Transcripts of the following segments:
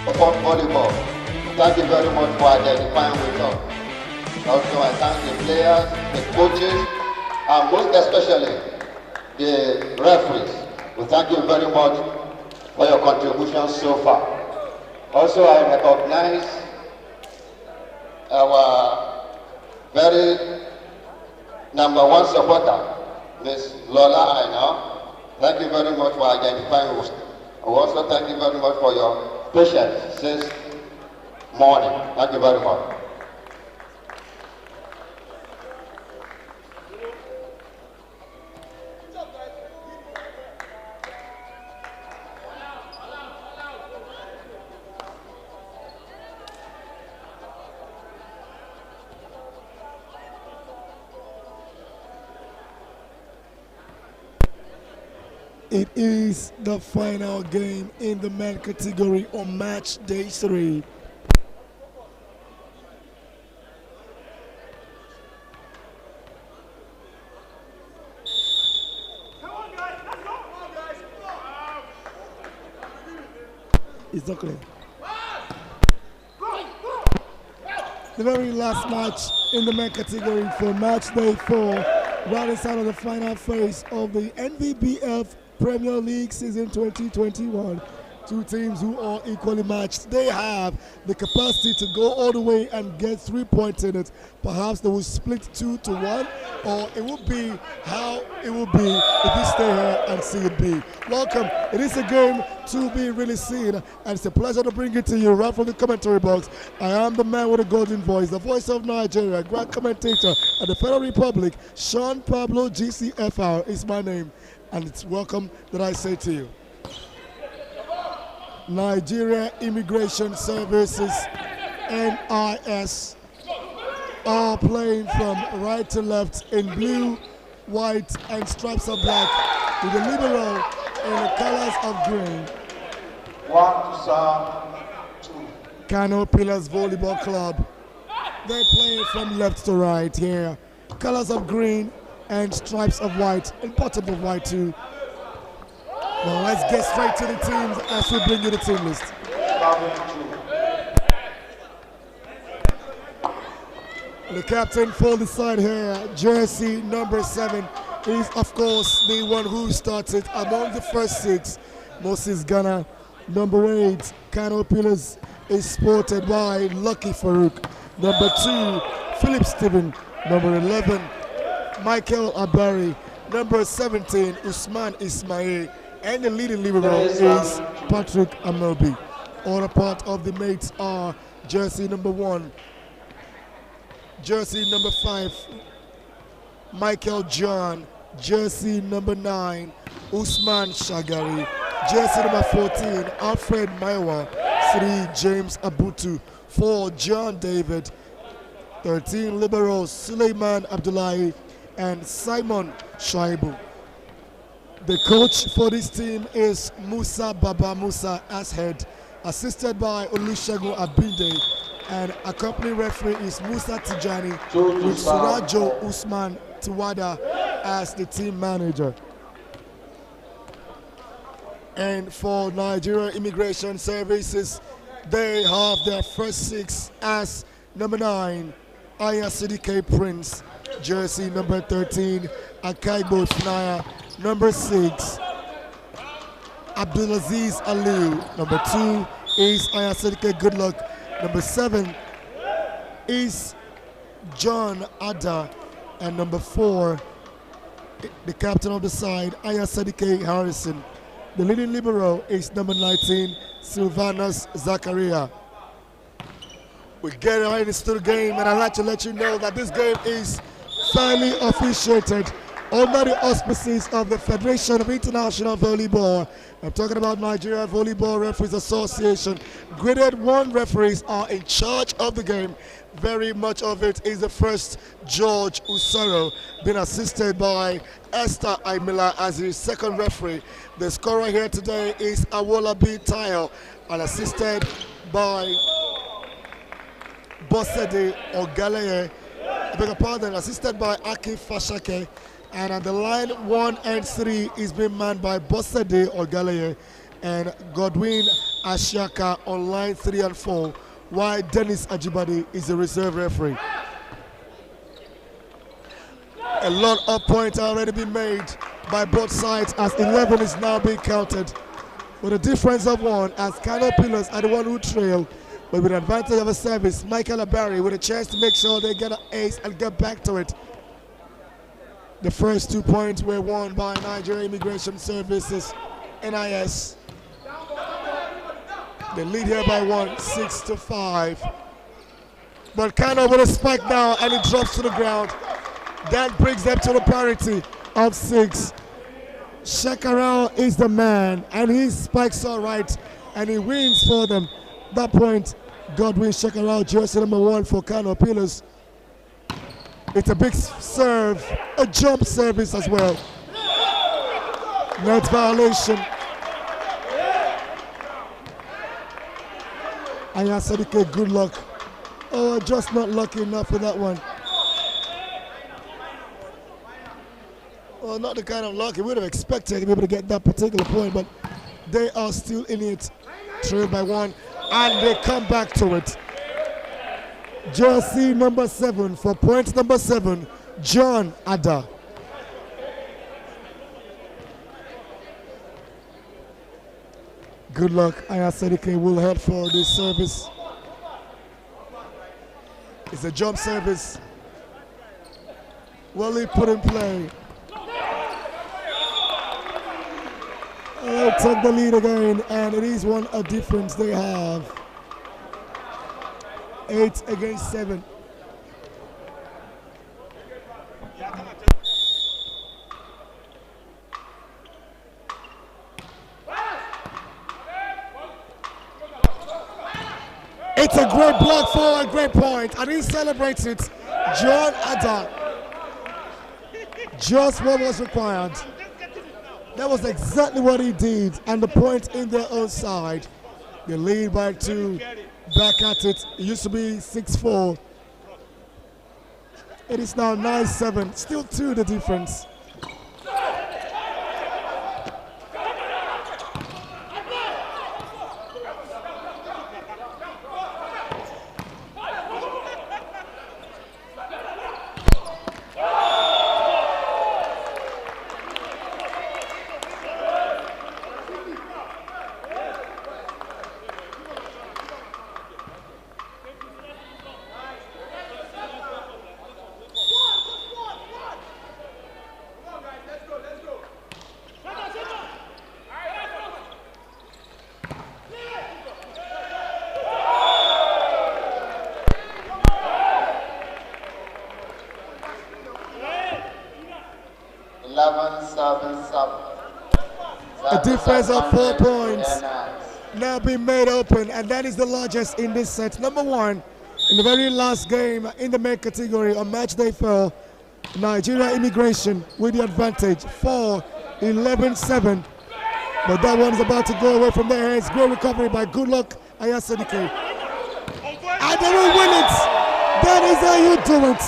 about volleyball. Thank you very much for identifying with us. Also, I thank the players, the coaches, and most especially the referees. We thank you very much for your contributions so far. Also, I recognize our very #1 supporter, Ms. Lola Aina. Thank you very much for identifying us. I also thank you very much for your patience since morning. Thank you very much. It is the final game in the men category on match day 3. It's not clear. The very last match in the men category for match day 4, right inside of the final phase of the NVBF Premier League season 2021. Two teams who are equally matched. They have the capacity to go all the way and get 3 points in it. Perhaps they will split 2-1, or it will be how it will be if you stay here and see it be. Welcome. It is a game to be really seen, and it's a pleasure to bring it to you right from the commentary box. I am the man with a golden voice, the voice of Nigeria, grand commentator at the Federal Republic. Sean Pablo GCFR is my name, and it's welcome that I say to you. Nigeria Immigration Services, NIS, are playing from right to left in blue, white, and stripes of black, with the libero in the colors of green. 2. Kano Pillars Volleyball Club. They play from left to right here. Colors of green and stripes of white, and bottom of white too. Now let's get straight to the teams as we bring you the team list. The captain for the side here, jersey number 7, is of course the one who started among the first 6. Moses Ghana. Number 8, Kano Pillars, is sported by Lucky Farouk. Number 2, Philip Stephen. Number 11, Michael Abari. Number 17, Usman Ismail. And the leading libero is Patrick Amelbi. All a part of the mates are jersey number 1, jersey number 5, Michael John, jersey number 9, Usman Shagari, jersey number 14, Alfred Maiwa, 3, James Abutu, 4, John David, 13, liberos, Suleiman Abdullahi, and Simon Shaibu. The coach for this team is Musa Baba Musa as head, assisted by Olusegun Abinde, and accompanying referee is Musa Tijani, with Surajo Usman Tiwada as the team manager. And for Nigeria Immigration Services, they have their first 6 as number 9, Aya CDK Prince, jersey number 13, Akaibo Finaya. Number 6, Abdulaziz Aliu. Number 2 is Ayasedike Goodluck. Number 7 is John Ada. And number 4, the captain of the side, Ayasedike Harrison. The leading libero is number 19, Sylvanus Zakaria. We get right into the game, and I'd like to let you know that this game is fairly officiated under the auspices of the Federation of International Volleyball. I'm talking about Nigeria Volleyball Referees Association. Graded 1 referees are in charge of the game. Very much of it is the first George Usaro, being assisted by Esther Aimila as the second referee. The scorer here today is Awola B. Tayo, and assisted by Bosede Ogaleye. I beg your pardon, assisted by Aki Fashake. And at the line 1 and 3 is being manned by Bosede Ogaleye and Godwin Ashaka on line 3 and 4, while Dennis Ajibade is the reserve referee. A lot of points are already been made by both sides as 11 is now being counted. With a difference of 1 as Kano Pillars are the one who trail, but with an advantage of a service, Michael Abari with a chance to make sure they get an ace and get back to it. The first 2 points were won by Nigeria Immigration Services, NIS. They lead here by 1, 6-5. But Kano with a spike now and it drops to the ground. That brings them to the parity of 6. Shekarau is the man and he spikes all right and he wins for them. That point, Godwin Shekarau, jersey number 1 for Kano Pillars. It's a big serve, a jump service as well. Net violation. Aya Sadike, good luck. Oh, just not lucky enough for that one. Well, not the kind of luck you would have expected to be able to get that particular point, but they are still in it, trailed by 1, and they come back to it. Jersey number 7 for point number 7, John Ada. Good luck. Aya Sadike will head for this service. It's a jump service. Wally put in play. They'll take the lead again, and it is one a difference they have. 8 against 7. It's a great block for a great point, and he celebrates it. John Ada. Just what was required. That was exactly what he did, and the point in their own side. They lead by 2, back at it. It used to be 6-4. It is now 9-7, still 2 the difference. A difference of 4 points now being made open, and that is the largest in this set. Number 1, in the very last game in the main category on match day 4, Nigeria Immigration with the advantage 4-11-7. But that one is about to go away from their hands. Great recovery by Good Luck Aya Sadike. And they will win it. That is how you do it.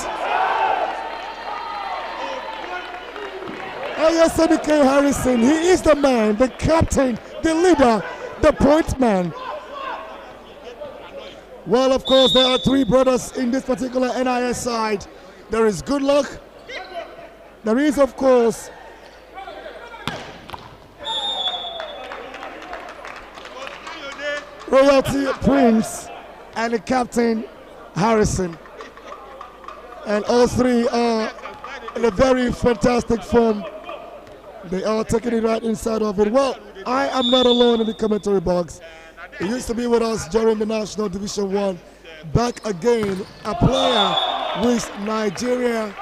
Aya Sadike Harrison, he is the man, the captain, the leader, the point man. Well, of course, there are 3 brothers in this particular NIS side. There is Good Luck. There is, of course, Royalty Prince and the captain Harrison. And all 3 are in a very fantastic form. They are taking it right inside of it. Well, I am not alone in the commentary box. He used to be with us during the National Division 1. Back again, a player with Nigeria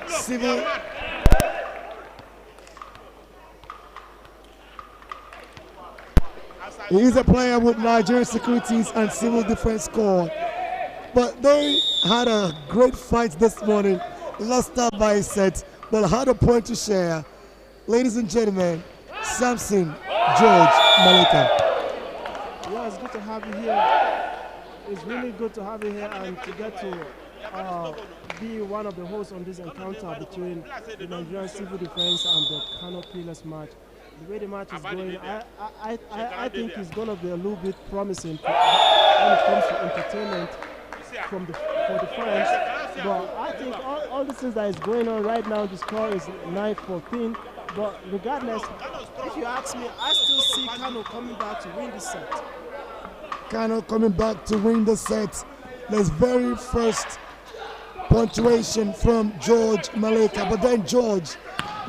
Civil. He is a player with Nigerian Securities and Civil Defense Corps. But they had a great fight this morning. Lost out by a set, but had a point to share. Ladies and gentlemen, Samson George Malika. Yeah, it's good to have you here. It's really good to have you here and to get to be one of the hosts on this encounter between the Nigerian Civil Defense and the Kano Pillars match. the way the match is going, I think it's going to be a little bit promising when it comes to entertainment for the fans. But I think all the things that is going on right now, the score is 9-14. But regardless, if you ask me, I still see Kano coming back to win the set. Kano coming back to win the set. This very first punctuation from George Maleka. But then, George,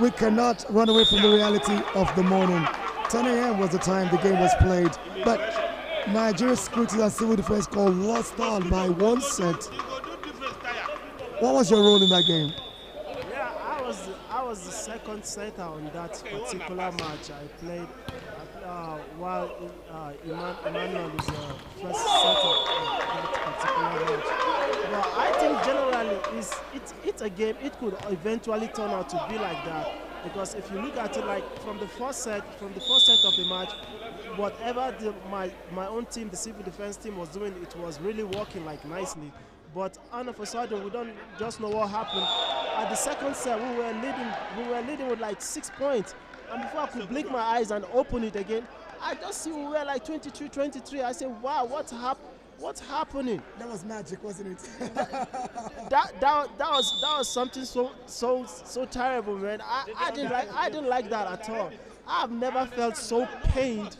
we cannot run away from the reality of the morning. 10 a.m. was the time the game was played. But Nigeria Security and Civil Defense Corps lost out by 1 set. What was your role in that game? Yeah, I was the second setter on that particular match. I played while Emmanuel is the first setter on that particular match. But I think generally it's a game. It could eventually turn out to be like that, because if you look at it like from the first set of the match, whatever my own team, the civil defense team, was doing, it was really working like nicely. But all of a sudden, we don't just know what happened. At the second set, we were leading with like 6 points. And before I could blink my eyes and open it again, I just see we were like 23-23. I said, wow, what's happening? That was magic, wasn't it? that was something so terrible, man. I didn't like that at all. I've never felt so pained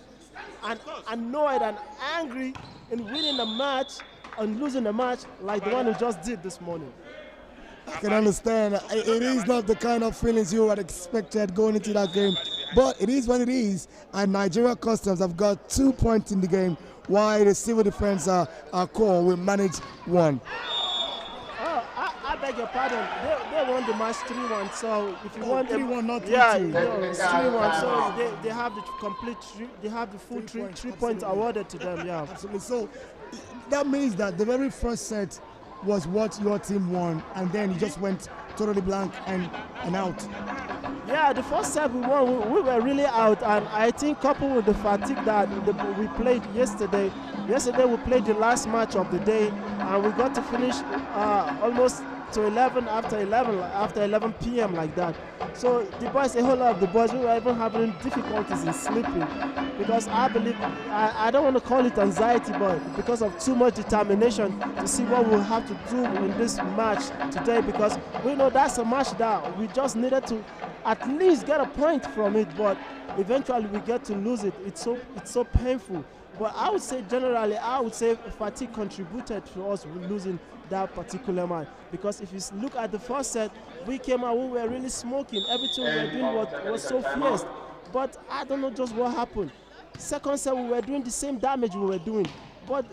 and annoyed and angry in winning a match and losing a match like the one we just did this morning. I can understand. It is not the kind of feelings you had expected going into that game, but it is what it is. And Nigeria Customs have got 2 points in the game, while the Civil Defense Corps will manage 1. I beg your pardon. They won the match 3-1. So if you want 3-1, not 3-2. Yeah, it's 3-1. So they have the complete. They have the full 3 points awarded to them. Yeah, absolutely. So that means that the very first set was what your team won, and then you just went totally blank and out. Yeah, the first set we won, we were really out, and I think coupled with the fatigue that we played yesterday. Yesterday we played the last match of the day, and we got to finish almost to 11 after 11 p.m. like that. So the boys, a whole lot of the boys, we were even having difficulties in sleeping, because I believe, I don't want to call it anxiety, but because of too much determination to see what we'll have to do in this match today, because we know that's a match that we just needed to at least get a point from it, but eventually we get to lose it. It's so painful. But I would say generally, fatigue contributed to us losing that particular match, because if you look at the first set, we came out, we were really smoking. Everything we were doing was so fierce, but I don't know just what happened. Second set, we were doing the same damage we were doing, but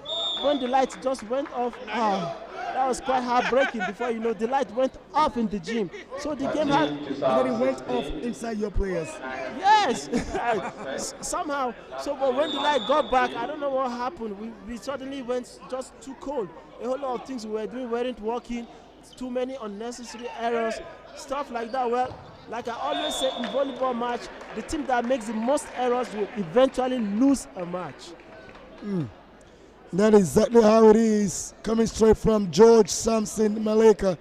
when the lights just went off, that was quite heartbreaking. Before you know, the light went off in the gym. So the game had... But it went off inside your players. Yes! Somehow. So, but when the light got back, I don't know what happened. We suddenly went just too cold. A whole lot of things we were doing weren't working. Too many unnecessary errors. Stuff like that. Well, like I always say in volleyball match, the team that makes the most errors will eventually lose a match. That is exactly how it is. Coming straight from George Samson Maleka,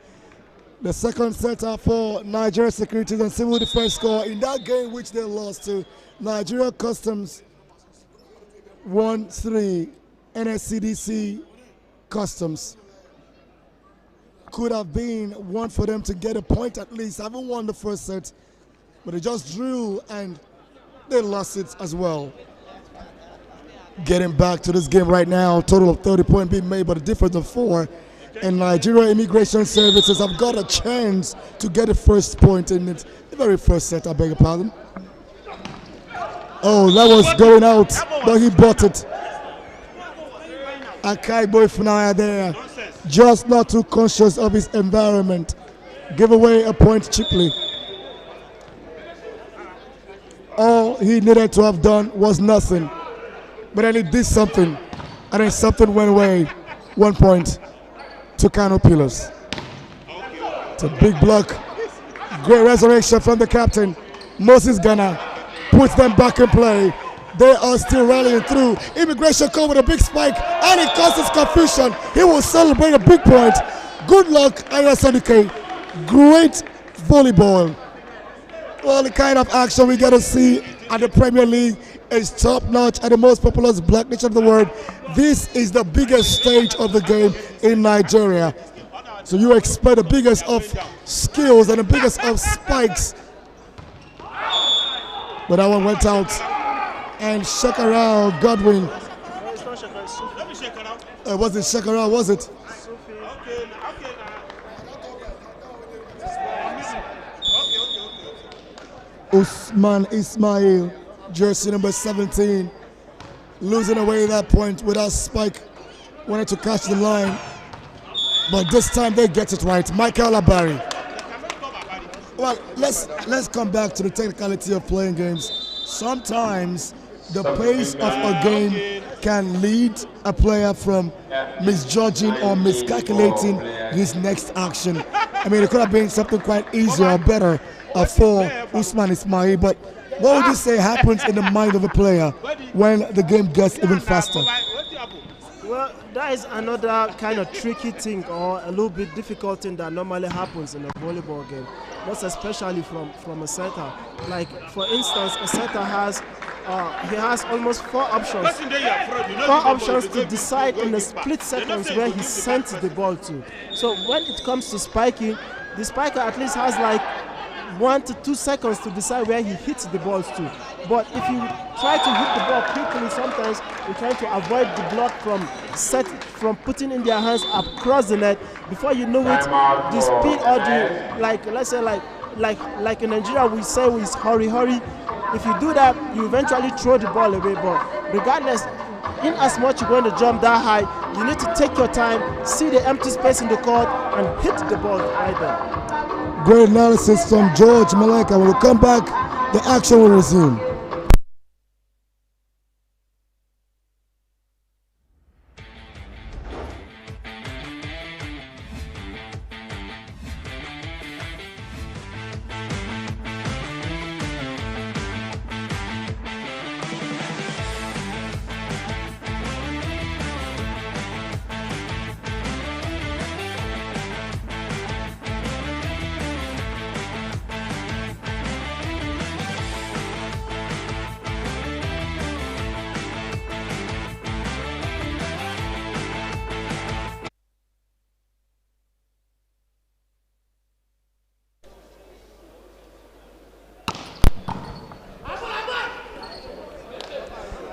the second setter for Nigeria Securities and Civil Defense Corps in that game which they lost to Nigeria Customs 1-3. NSCDC Customs. Could have been one for them to get a point at least. Haven't won the first set, but they just drew and they lost it as well. Getting back to this game right now, total of 30 points being made, but a difference of 4. And Nigeria Immigration Services have got a chance to get the first point in it. The very first set, I beg your pardon. Oh, that was going out, but he bought it. Akai Boyfunaya there, just not too conscious of his environment. Give away a point cheaply. All he needed to have done was nothing. But then he did something, and then something went away. 1 point to Kano Pillars. It's a big block. Great resurrection from the captain. Moses Ghana puts them back in play. They are still rallying through. Immigration come with a big spike, and it causes confusion. He will celebrate a big point. Good luck, ISNK. Great volleyball. Well, the kind of action we got to see at the Premier League is top-notch and the most populous black nation of the world. This is the biggest stage of the game in Nigeria. So you expect the biggest of skills and the biggest of spikes. But that one went out. And Shekara Godwin. No, it's not Shekara, it's Sufi. It wasn't Shekara, was it? Sufi. Usman Ismail, jersey number 17, losing away that point without spike. Wanted to catch the line, but this time they get it right. Michael Abari. Well, let's come back to the technicality of playing games. Sometimes the pace of a game can lead a player from misjudging or miscalculating his next action. I mean, it could have been something quite easier or better for Usman Ismail, but what would you say happens in the mind of a player when the game gets even faster? Well, that is another kind of tricky thing or a little bit difficult thing that normally happens in a volleyball game, most especially from a setter. Like, for instance, a setter has he has almost four options to decide in a split seconds where he sends the ball to. So when it comes to spiking, the spiker at least has like 1 to 2 seconds to decide where he hits the balls to. But if you try to hit the ball quickly, sometimes you're trying to avoid the block from putting in their hands across the net. Before you know it, the speed or the, let's say like in Nigeria we say is hurry. If you do that, you eventually throw the ball away. But regardless, in as much you're going to jump that high, you need to take your time, see the empty space in the court, and hit the ball right there. Great analysis from George Maleka. When we come back, the action will resume.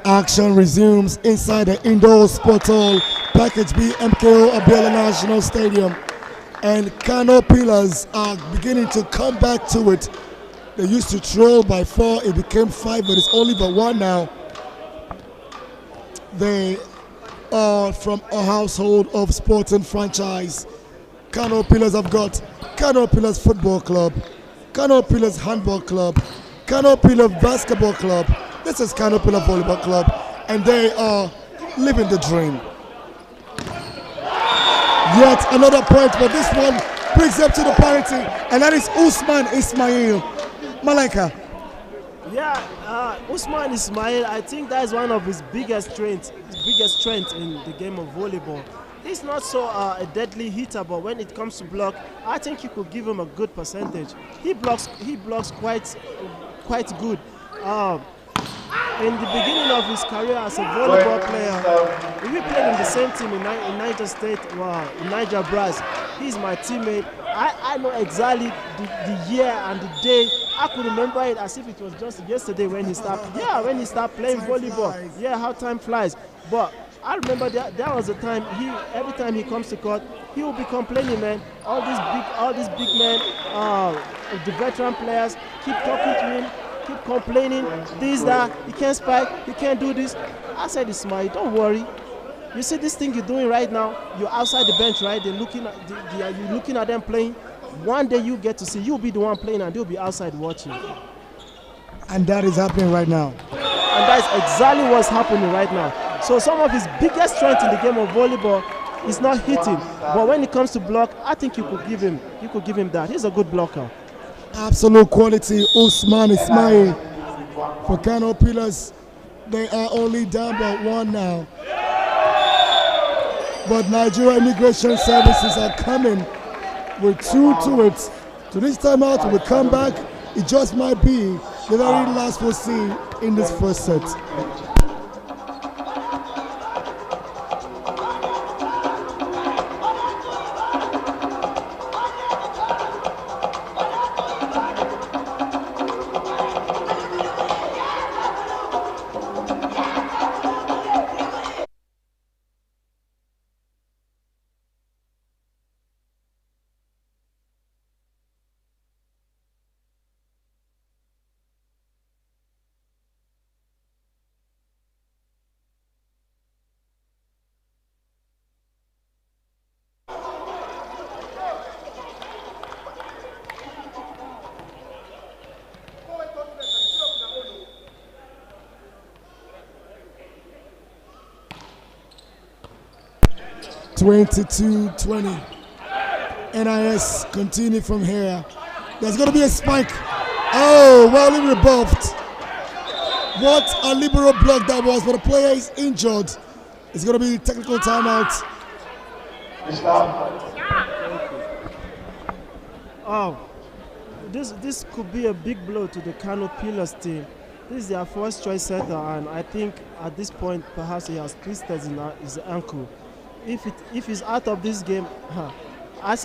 Action resumes inside the indoor sport hall, Package B, MKO Abiola National Stadium, and Kano Pillars are beginning to come back to it. They used to trail by 4, it became 5, but it's only by 1 now. They are from a household of sports and franchise. Kano Pillars have got Kano Pillars Football Club, Kano Pillars Handball Club, Kano Pillars Basketball Club. This is Kano Pillar Volleyball Club, and they are living the dream. Yet another point, but this one brings them to the parity, and that is Usman Ismail. Maleka. Yeah, Usman Ismail, I think that is one of his biggest strengths in the game of volleyball. He's not so a deadly hitter, but when it comes to block, I think you could give him a good percentage. He blocks quite good. In the beginning of his career as a volleyball player, we played in the same team in Niger State, in Niger Brass. He's my teammate. I know exactly the year and the day. I could remember it as if it was just yesterday when he started. Yeah, when he started playing volleyball. Yeah, how time flies. But I remember there was a time every time he comes to court, he will be complaining, man. All these big men, the veteran players keep talking to him. Keep complaining, this, that, he can't spike, he can't do this. I said, Ismail, don't worry. You see this thing you're doing right now, you're outside the bench, right? You're looking at them playing. One day you get to see, you'll be the one playing and they'll be outside watching. And that is happening right now. And that is exactly what's happening right now. So some of his biggest strength in the game of volleyball is not hitting. But when it comes to block, I think you could give him that. He's a good blocker. Absolute quality, Usman Ismail for Kano Pillars. They are only down by 1 now. But Nigeria Immigration Services are coming with 2 to it. So this time out, we come back. It just might be the very last we'll see in this first set. (22-20). NIS continue from here. There's going to be a spike. Oh, well rebuffed. What a liberal block that was, but the player is injured. It's going to be technical timeout. Oh, this could be a big blow to the Kano Pillars team. This is their first choice setter, and I think at this point perhaps he has twisted his ankle. If he's out of this game, I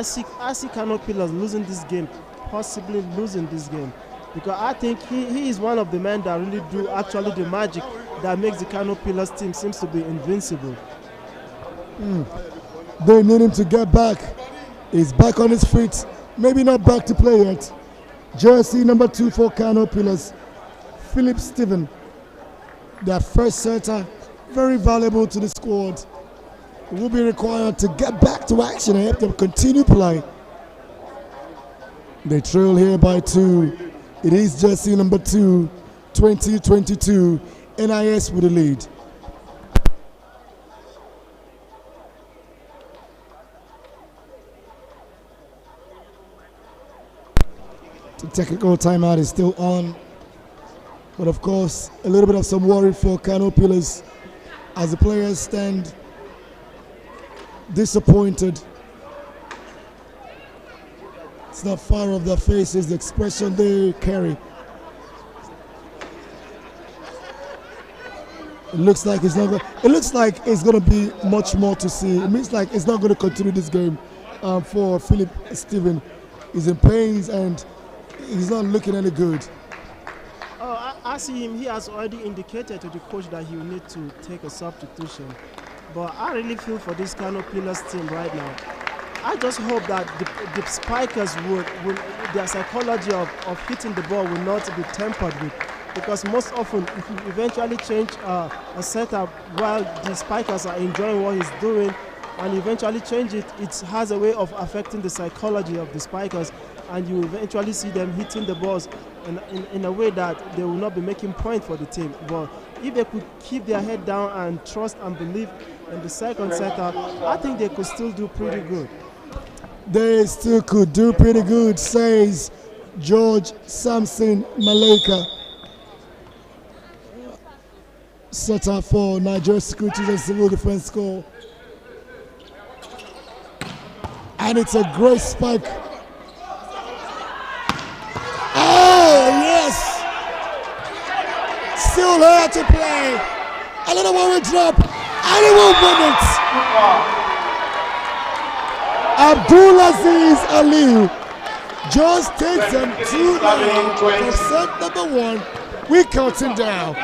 see Kano Pillars losing this game, possibly losing this game, because I think he is one of the men that really do actually the magic that makes the Kano Pillars team seems to be invincible. They need him to get back. He's back on his feet, maybe not back to play yet. Jersey number 2 for Kano Pillars, Philip Stephen, their first setter, very valuable to the squad. Will be required to get back to action and help them continue play. They trail here by 2. It is jersey number 2, 20-22. NIS with the lead. The technical timeout is still on, but of course a little bit of some worry for Kano Pillars as the players stand disappointed. It's not far off their faces, the expression they carry. It looks like it's not. It looks like it's going to be much more to see. It means like it's not going to continue this game for Philip Stephen. He's in pains and he's not looking any good. Oh, I see him. He has already indicated to the coach that he will need to take a substitution. But I really feel for this Kano Pillars team right now. I just hope that the spikers will their psychology of hitting the ball will not be tempered with. Because most often, if you eventually change a setup while the spikers are enjoying what he's doing, and eventually change it, it has a way of affecting the psychology of the spikers, and you eventually see them hitting the balls in a way that they will not be making points for the team. But if they could keep their head down and trust and believe in the second setup, I think they could still do pretty good. They still could do pretty good, says George Samson Maleka, setter for Nigeria Securities and Civil Defense Corps. And it's a great spike. Oh, yes! Still here to play. A little more drop, and he will win it. Abdulaziz Aliyu just takes them 2-0 for set number 1. We're counting down.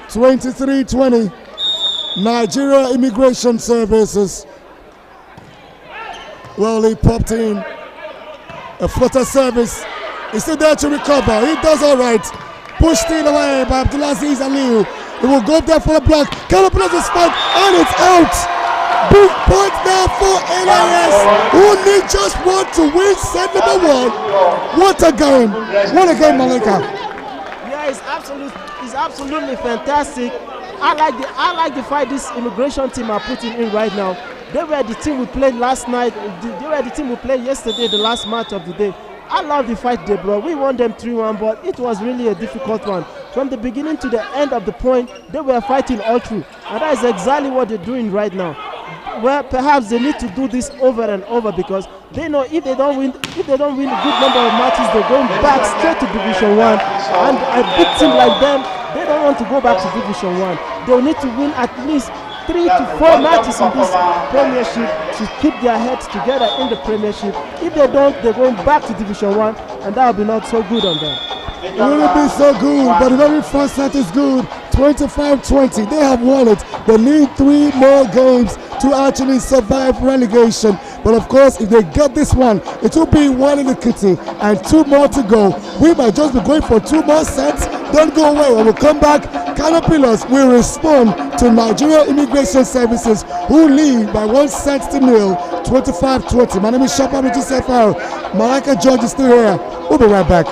23-20. Nigeria Immigration Services. Well, he popped in a flutter service. He's still there to recover. He does all right. Pushed in away by Abdulaziz Aliyu. He will go there for the block. Kano Pillars a spike, and it's out. Big point now for NIS, who need just one to win set number 1. What a game! What a game, Malika. Yeah, it's absolutely fantastic. I like the fight this immigration team are putting in right now. They were the team we played last night. They were the team we played yesterday, the last match of the day. I love the fight they brought. We won them 3-1, but it was really a difficult one. From the beginning to the end of the point, they were fighting all through. And that is exactly what they're doing right now. well, perhaps they need to do this over and over, because they know if they don't win a good number of matches, they're going back straight to Division 1. And a big team like them, they don't want to go back to Division 1. They'll need to win at least 3 to 4 matches in this Premiership to keep their heads together in the Premiership. If they don't, they're going back to Division 1, and that will be not so good on them. It wouldn't be so good, but the very first set is good. 25-20. They have won it. They need 3 more games to actually survive relegation. But of course, if they get this one, it will be 1 in the kitty and 2 more to go. We might just be going for 2 more sets. Don't go away. When we come back, Kano Pillars will respond to Nigeria Immigration Services, who lead by 1 set to 0, 25-20. My name is Shopper Michel. Malika George is still here. We'll be right back.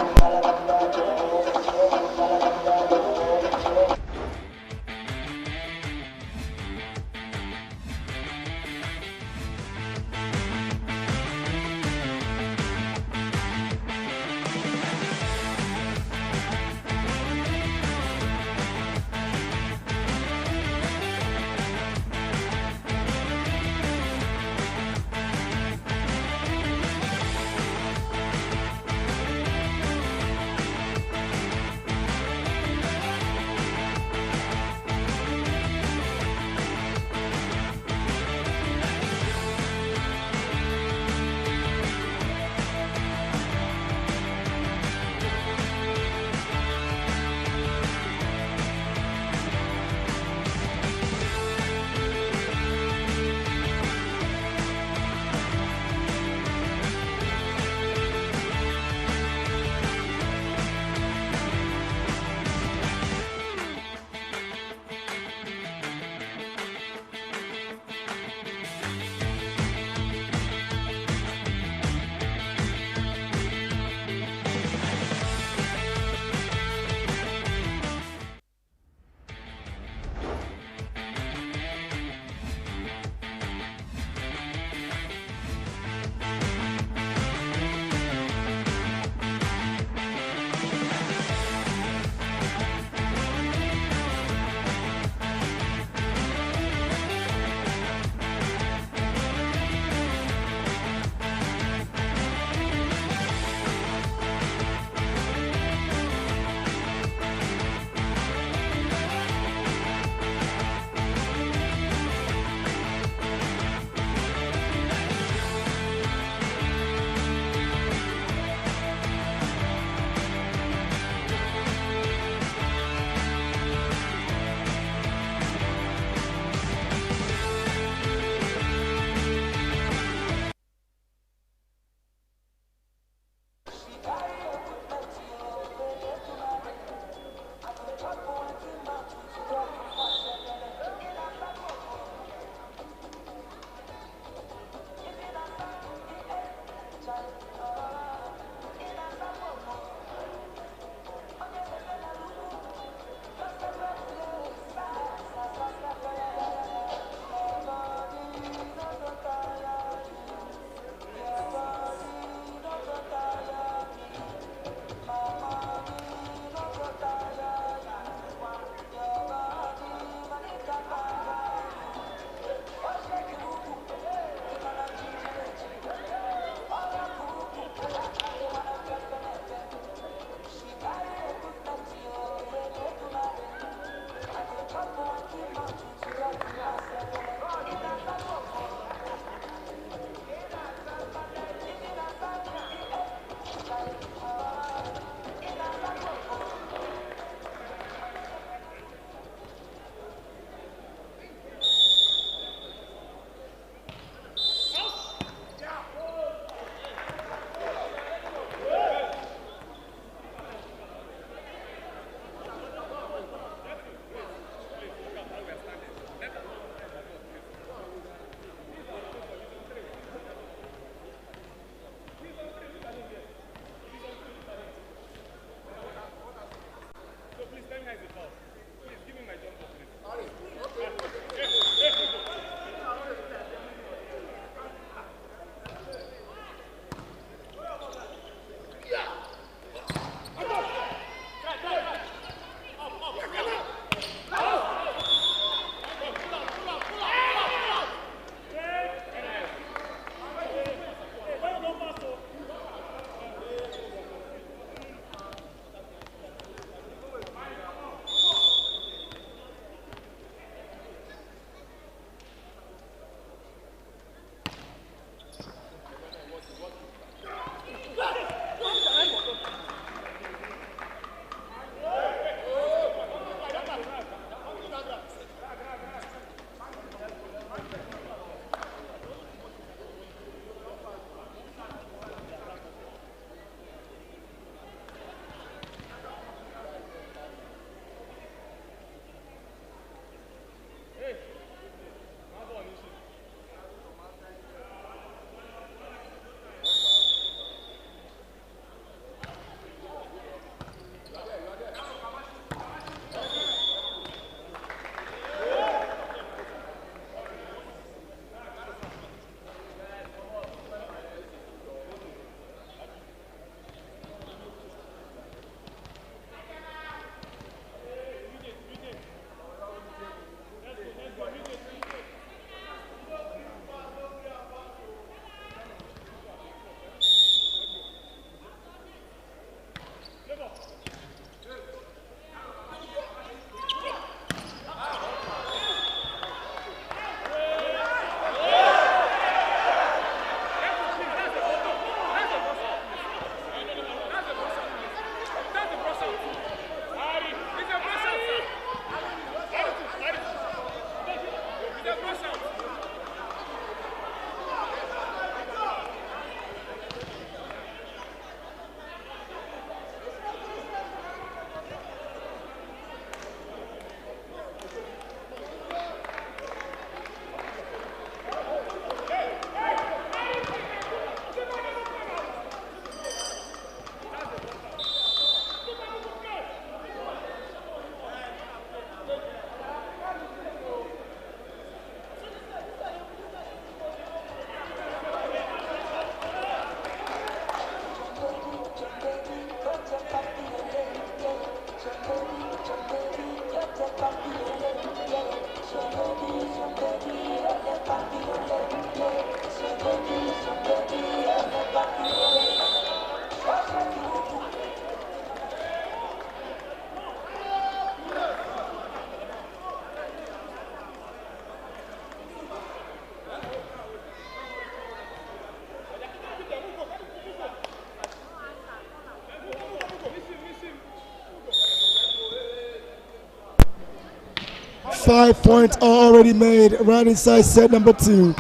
5 points are already made right inside set number 2.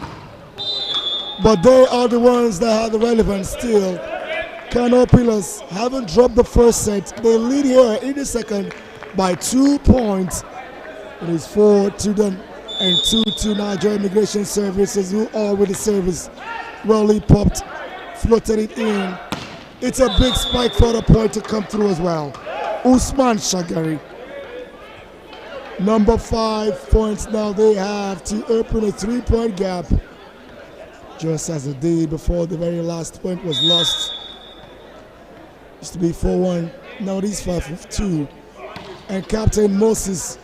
But they are the ones that have the relevance still. Kano Pillars haven't dropped the first set. They lead here in the second by 2 points. It is 4 to them and 2 to Nigeria Immigration Services, who are with the service. Well, he popped, floated it in. It's a big spike for the point to come through as well. Usman Shagari. Number 5 points now they have to open a 3-point gap. Just as the day before the very last point was lost. Used to be 4-1, now it is 5-2. And Captain Moses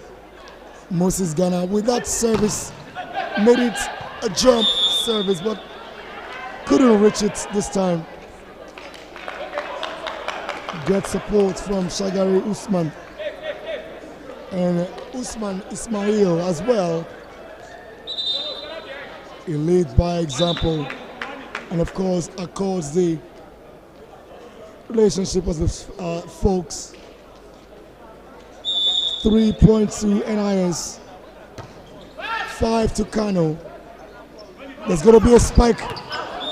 Ghana with that service made it a jump service, but couldn't reach it this time. Get support from Shagari Usman and Usman Ismail as well. He leads by example and of course accords the relationship with the folks. 3 points to NIS, 5 to Kano. There's going to be a spike.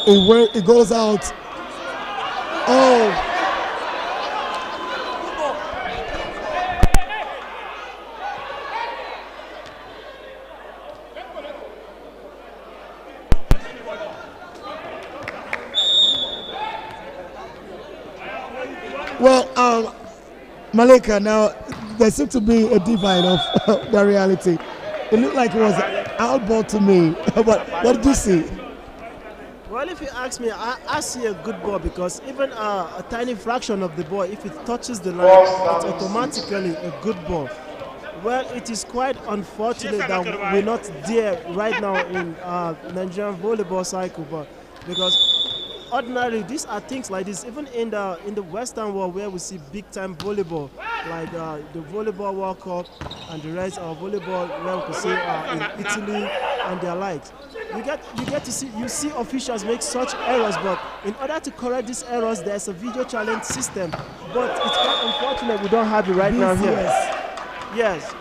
It goes out. Oh! Well, Malika, now there seems to be a divide of the reality. It looked like it was outball to me, but what did you see? Well, if you ask me, I see a good ball because even a tiny fraction of the ball, if it touches the line, it's automatically a good ball. Well, it is quite unfortunate that we're not there right now in Nigerian volleyball cycle, but because ordinarily these are things like this, even in the Western world where we see big time volleyball, like the Volleyball World Cup and the rest of volleyball, where we can see in Italy and their likes. You get to see officials make such errors, but in order to correct these errors, there's a video challenge system. But it's quite unfortunate we don't have it right now here. Yes,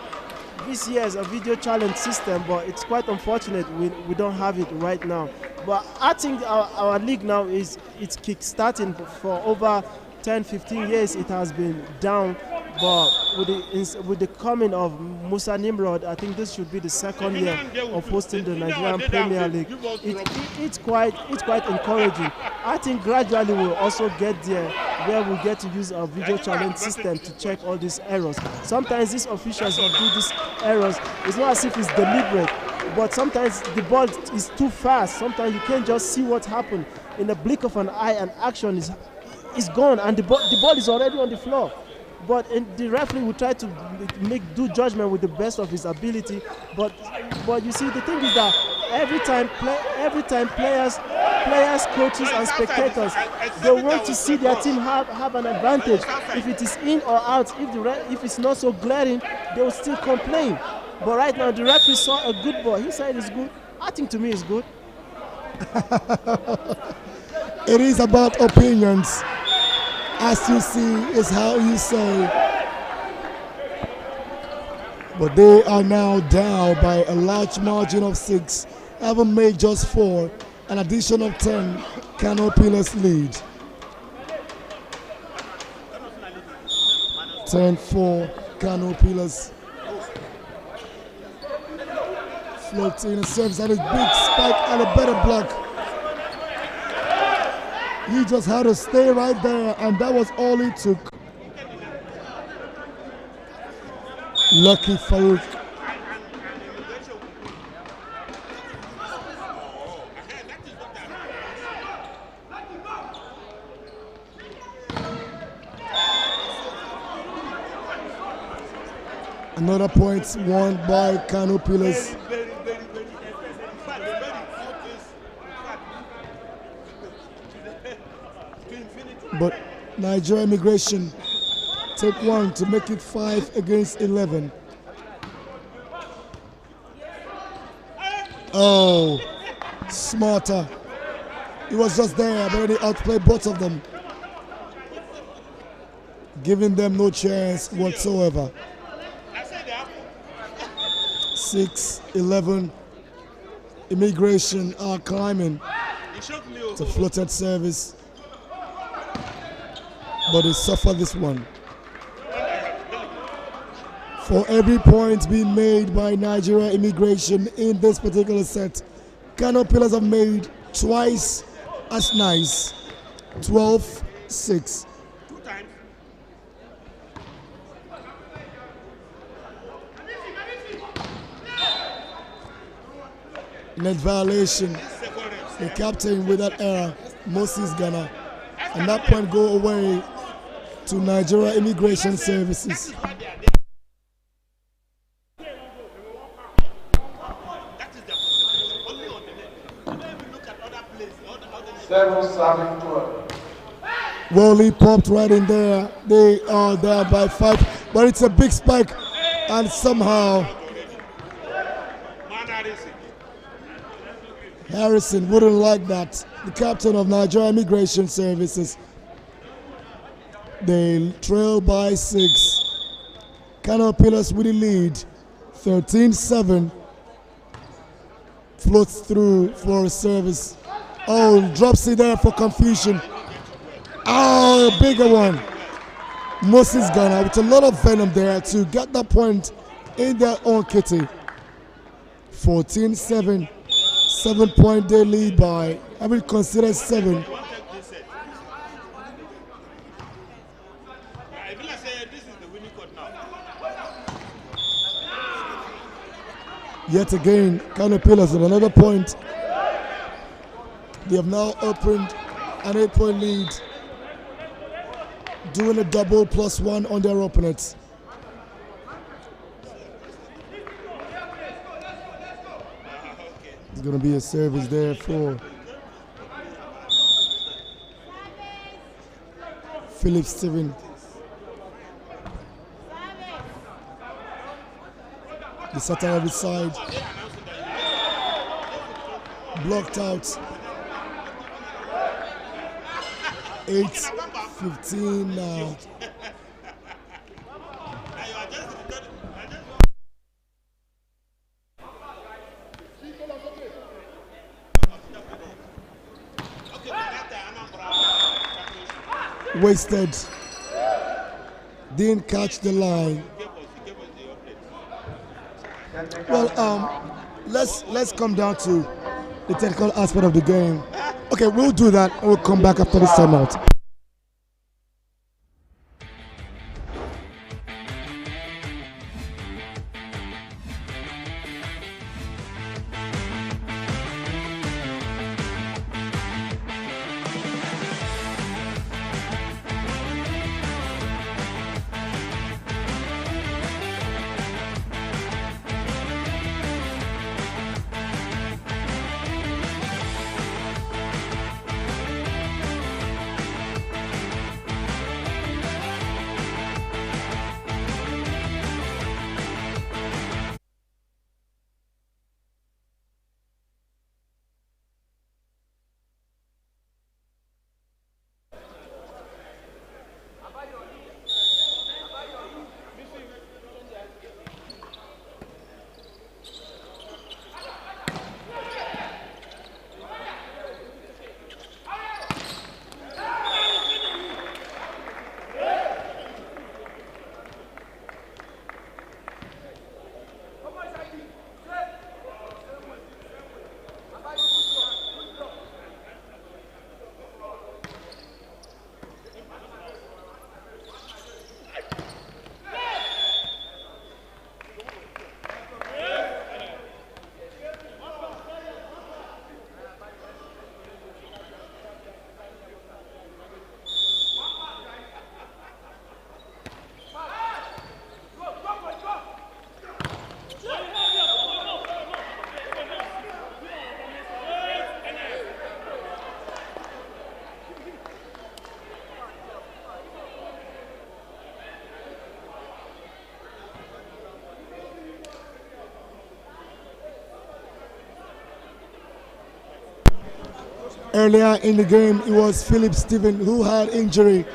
this year is a video challenge system, but it's quite unfortunate we don't have it right now. But I think our league now it's kick-starting. For over 10-15 years it has been down, but with the coming of Musa Nimrod, I think this should be the second year of hosting the Nigerian Premier League. It's quite encouraging. I think gradually we'll also get there where we get to use our video challenge system to check all these errors. Sometimes these officials will do these errors. It's not as if it's deliberate, but sometimes the ball is too fast. Sometimes you can't just see what happened. In the blink of an eye, an action is gone, and the ball is already on the floor. But the referee will try to do judgment with the best of his ability. But you see, the thing is that every time players, coaches, and spectators, they want to see their team have an advantage. If it is in or out, if it's not so glaring, they will still complain. But right now, the referee saw a good ball. He said it's good. I think to me it's good. It is about opinions. As you see is how you say. But they are now down by a large margin of 6. Haven't made just 4. An addition of 10. Kano Pillars lead. 10-4. Kano Pillars. Floating a service and a big spike and a better block. He just had to stay right there, and that was all it took. Lucky Farouk. Another point won by Kano Pillars. But Nigeria Immigration take 1 to make it 5 against 11. Oh, smarter. He was just there, but he outplayed both of them, giving them no chance whatsoever. 6-11. Immigration are climbing. It's a floated service, but they suffer this one. For every point being made by Nigeria Immigration in this particular set, Kano Pillars have made twice as nice. 12-6. Net violation. The captain with that error, Moses Ghana. And that point go away to Nigeria Immigration Services. Volley popped right in there. They are there by 5, but it's a big spike, and somehow Harrison wouldn't like that. The captain of Nigeria Immigration Services. They trail by 6. Kano Pillars with the lead. 13-7. Floats through for a service. Oh, drops it there for confusion. Oh, a bigger one. Moses Ghana with a lot of venom there to get that point in their own kitty. 14-7. 7-point they lead by. I will consider 7. Yet again, Kano Pillars with another point. They have now opened an 8-point lead, doing a double +1 on their opponents. There's going to be a service there for Philip Steven. The setter on the side. Blocked out. 8-15 now. Wasted. Didn't catch the line. Well, let's come down to the technical aspect of the game. Okay, we'll do that and we'll come back after this timeout. Earlier in the game, it was Philip Steven who had injury.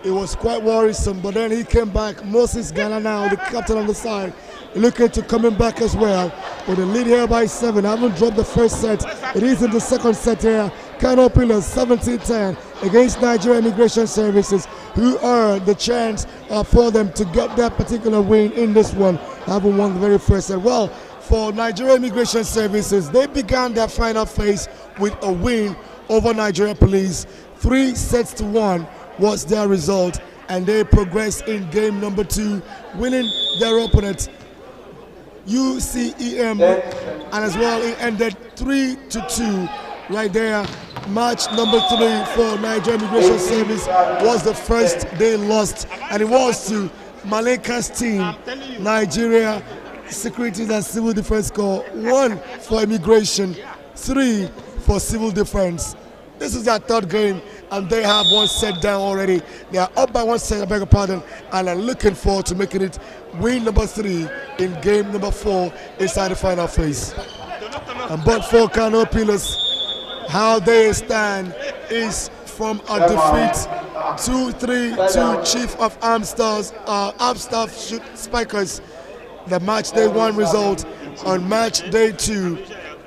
It was quite worrisome, but then he came back. Moses Ghana now, the captain on the side, looking to coming back as well with a lead here by 7. I haven't dropped the first set. It is in the second set here. Kano Pillars 17-10 against Nigeria Immigration Services, who earned the chance for them to get that particular win in this one. Haven't won the very first set. Well, for Nigeria Immigration Services, they began their final phase with a win over Nigeria Police. 3-1 was their result, and they progressed in game number 2, winning their opponent UCEM, and as well it ended 3-2 right there. Match number 3 for Nigeria Immigration Service was the first they lost, and it was to Malika's team, Nigeria Securities and Civil Defense Corps. 1 for immigration, 3 for civil defense. This is their third game, and they have 1 set down already. They are up by 1 set, I beg your pardon, and are looking forward to making it win number 3 in game number 4 inside the final phase. And but for Kano Pillars, how they stand is from a defeat 2-3 to Chief of Armed Staff Spikers. The match day 1 result on match day 2.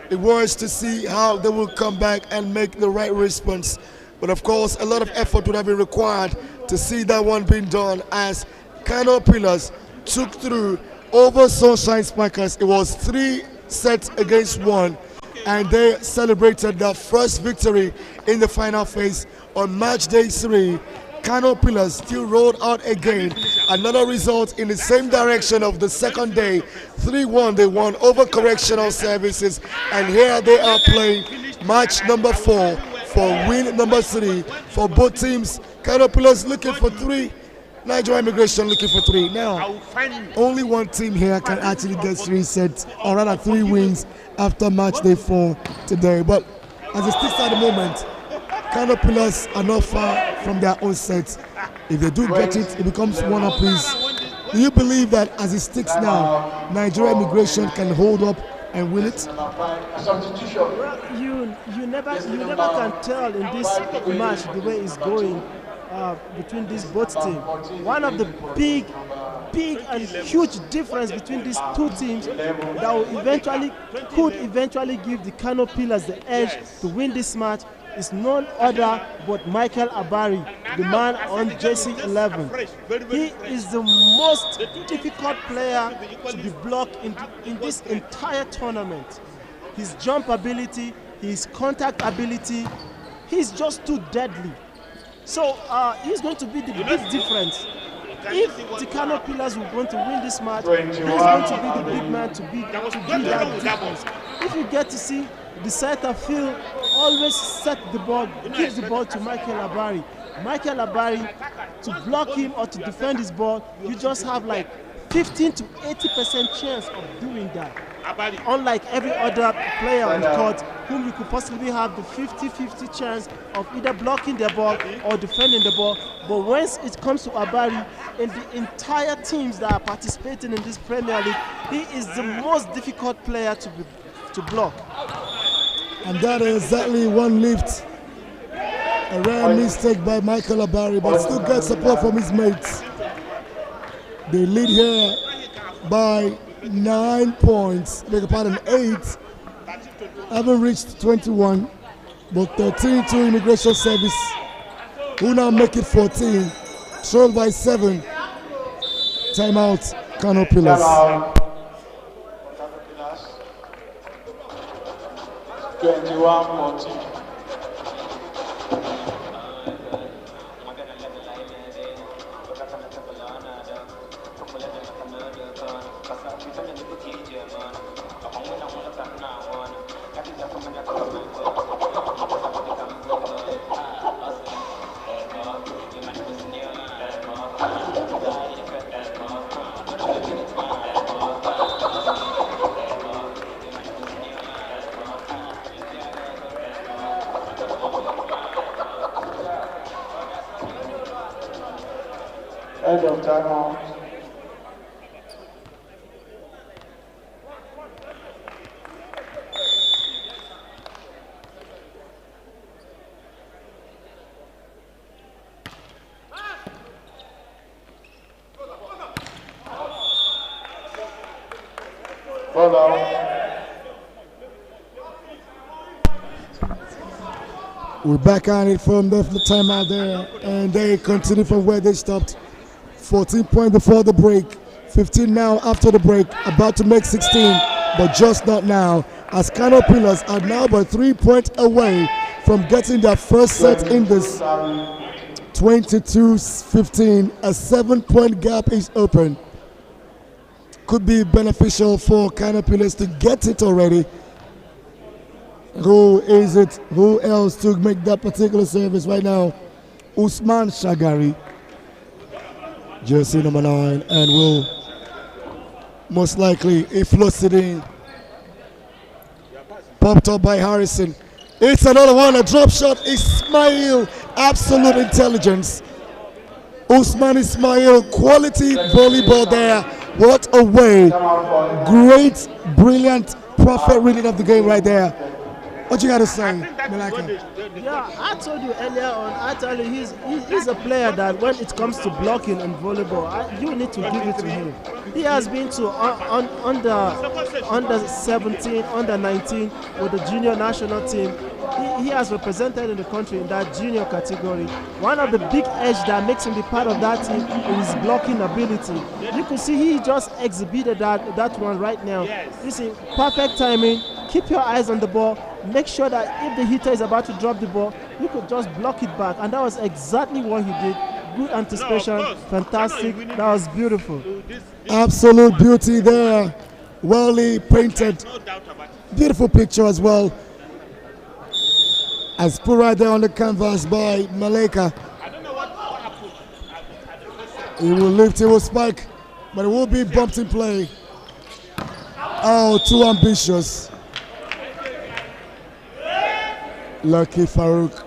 It was to see how they will come back and make the right response. But of course, a lot of effort would have been required to see that one being done, as Kano Pillars took through over Sunshine Spikers. It was 3 sets against 1, and they celebrated their first victory in the final phase on match day 3. Kano Pillars still rolled out again. Another result in the same direction of the second day. 3-1 they won over Correctional Services, and here they are playing match number 4 for win number 3 for both teams. Kano Pillars looking for 3, Nigeria Immigration looking for 3. Now, only one team here can actually get 3 sets, or rather 3 wins after match day 4 today. But as it sticks at the moment, Kano Pillars are not far from their own set. If they do get it, it becomes 1 apiece. Do you believe that as it sticks now, Nigeria Immigration can hold up and win it? Well, you never can tell in this match the way it's going between these both teams. One of the big and huge difference between these 2 teams that could eventually give the Kano Pillars the edge to win this match is none other but Michael Abari, the man on jersey 11. He is the most difficult player to be blocked in this entire tournament. His jump ability, his contact ability, he's just too deadly. So he's going to be the big difference. If the Kano Pillars will want to win this match, he's going to be the big man to be that difference. If you get to see the center field always set the ball, gives the ball to Michael Abari. Michael Abari, to block him or to defend his ball, you just have like 15 to 80% chance of doing that. Unlike every other player on the court, whom you could possibly have the 50-50 chance of either blocking the ball or defending the ball. But once it comes to Abari, in the entire teams that are participating in this Premier League, he is the most difficult player to block. And that is exactly 1 lift. A rare mistake by Michael Abari, but still gets support from his mates. They lead here by 9 points, beg your pardon, 8. Haven't reached 21, but 13 to Immigration Service, who now make it 14. Trailed by 7. Timeout, Kano Pillars. 21-14. End of timeout. Follow. We're back on it from the timeout there, and they continue from where they stopped. 14 points before the break, 15 now after the break, about to make 16, but just not now, as Kano Pillars are now but 3 points away from getting their first set in this. 22-15, a 7-point gap is open. Could be beneficial for Kano Pillars to get it already. Who is it? Who else to make that particular service right now? Usman Shagari, jersey number 9, and will most likely, if floats it in, popped up by Harrison. It's another one, a drop shot. Ismail, absolute intelligence. Usman Ismail, quality volleyball there. What a way. Great, brilliant, perfect reading of the game right there. What you got to say, Malaka? Yeah, I told you earlier on, I tell you, he's a player that when it comes to blocking in volleyball, you need to give it to him. He has been to under 17, under 19 with the junior national team. He has represented in the country in that junior category. One of the big edge that makes him be part of that team is his blocking ability. You could see he just exhibited that one right now. You see, perfect timing. Keep your eyes on the ball. Make sure that if the hitter is about to drop the ball, you could just block it back. And that was exactly what he did. Good anticipation, fantastic. That was beautiful. Absolute beauty there. Well painted. Beautiful picture as well. As put right there on the canvas by Maleka. He will lift, he will spike, but it will be bumped in play. Oh, too ambitious. Lucky Farouk.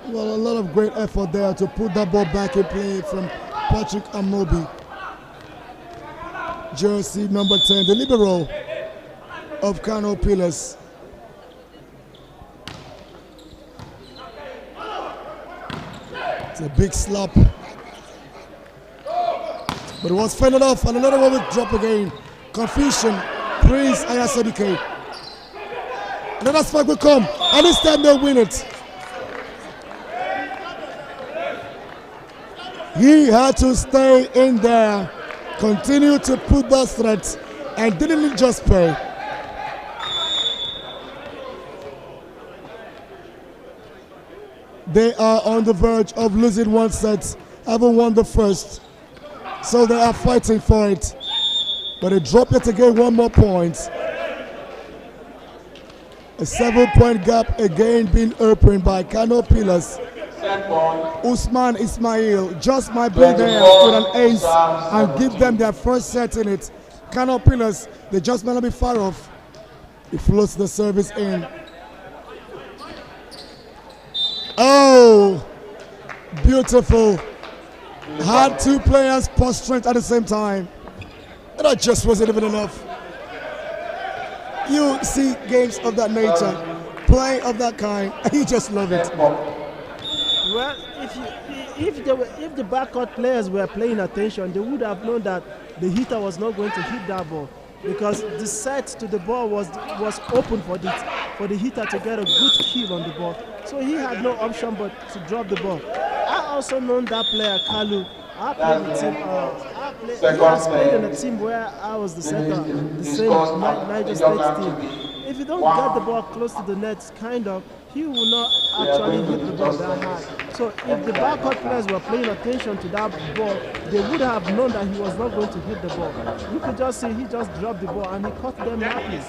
Well, a lot of great effort there to put that ball back in play from Patrick Amobi. Jersey number 10, the libero of Kano Pillars. It's a big slap. But it was fended off, and another one will drop again. Confusion. Prince Ayasadike. Another spike will come, and this time they'll win it. He had to stay in there, continue to put those threats, and didn't just pay. They are on the verge of losing one set, having won the first. So they are fighting for it. But they drop it again, one more point. A 7-point gap again being opened by Kano Pillars. Usman Ismail just might be there with an ace and give them their first set in it. Kano Pillars, they just might not be far off. He floats the service in. Oh, beautiful. Had two players posturing at the same time. And that just wasn't even enough. You see games of that nature, play of that kind, and you just love it. Well, if the backcourt players were paying attention, they would have known that the hitter was not going to hit that ball, because the set to the ball was open for the hitter to get a good kill on the ball. So he had no option but to drop the ball. I also known that player, Kalu. I played with him. He has played in a team where I was the center, the same Niger State team. If you don't get the ball close to the net, he will not actually hit the ball that high. So if the backcourt players were paying attention to that ball, they would have known that he was not going to hit the ball. You could just see he just dropped the ball and he caught them happy.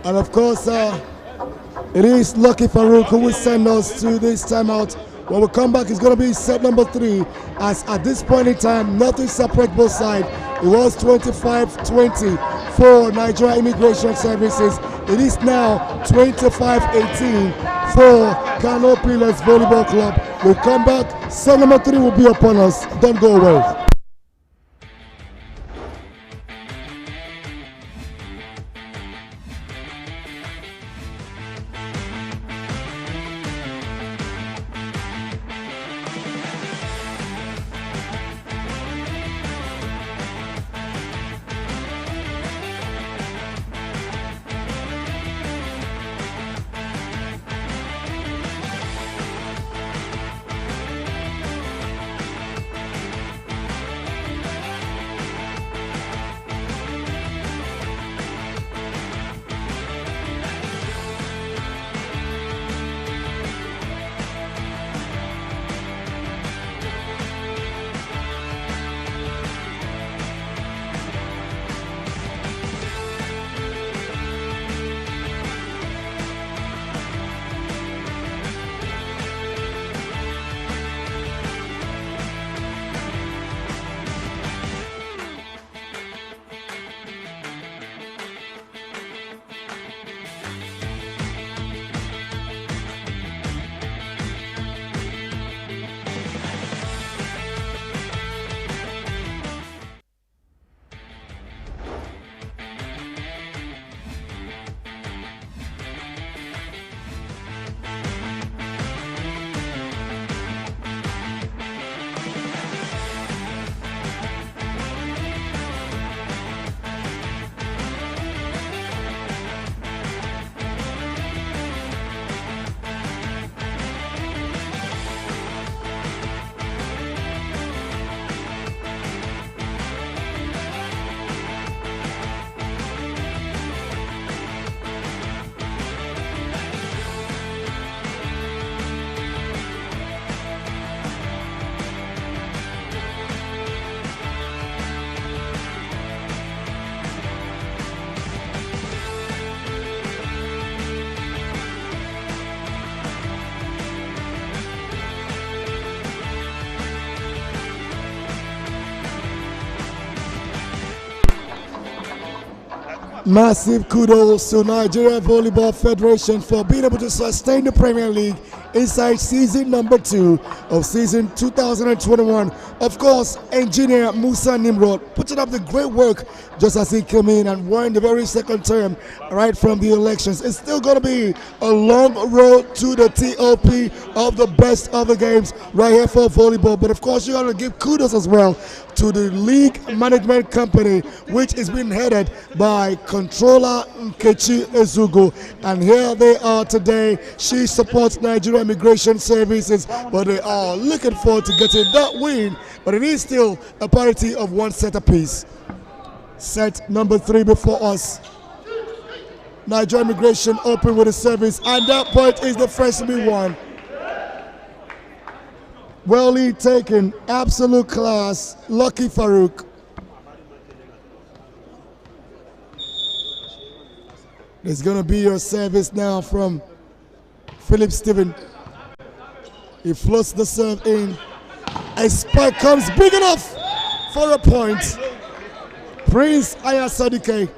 And of course, it is Lucky Farouk who will send us to this timeout. When we come back, it's going to be set number 3, as at this point in time, nothing separates both sides. It was 25-20 for Nigeria Immigration Services. It is now 25-18 for Kano Pillars Volleyball Club. We'll come back, set number 3 will be upon us. Don't go away. Massive kudos to Nigeria Volleyball Federation for being able to sustain the Premier League inside season number 2 of season 2021. Of course, engineer Musa Nimrod putting up the great work just as he came in and won the very second term right from the elections. It's still going to be a long road to the TOP of the best of the games right here for volleyball. But of course, you got to give kudos as well to the league management company, which is being headed by Controller Nkechi Ezugo. And here they are today. She supports Nigeria Immigration Services, but they are looking forward to getting that win. But it is still a parity of 1 set apiece. Set number 3 before us. Nigeria Immigration open with a service, and that point is the first to be won. Well lead taken, absolute class, Lucky Farouk. There's going to be your service now from Philip Steven. He floats the serve in. A spike comes big enough for a point. Prince Ayasadike.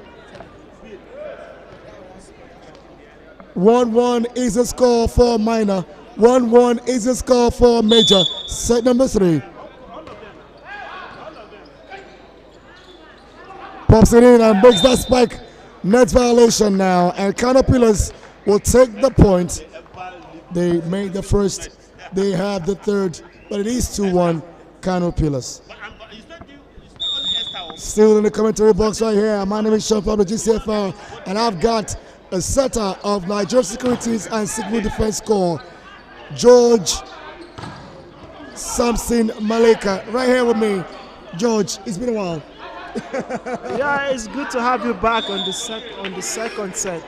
1-1 is a score for minor. 1-1 is a score for major. Set number 3. Pops it in and breaks that spike. Net violation now. And Kano Pillars will take the point. They made the first. They have the third. But it is 2-1 Kano Pillars. Still in the commentary box right here. My name is Sean Pablo GCFR. And I've got a setter of Nigeria Securities and Civil Defense Corps, George Samson Maleka, right here with me. George, it's been a while. Yeah, it's good to have you back on the second set.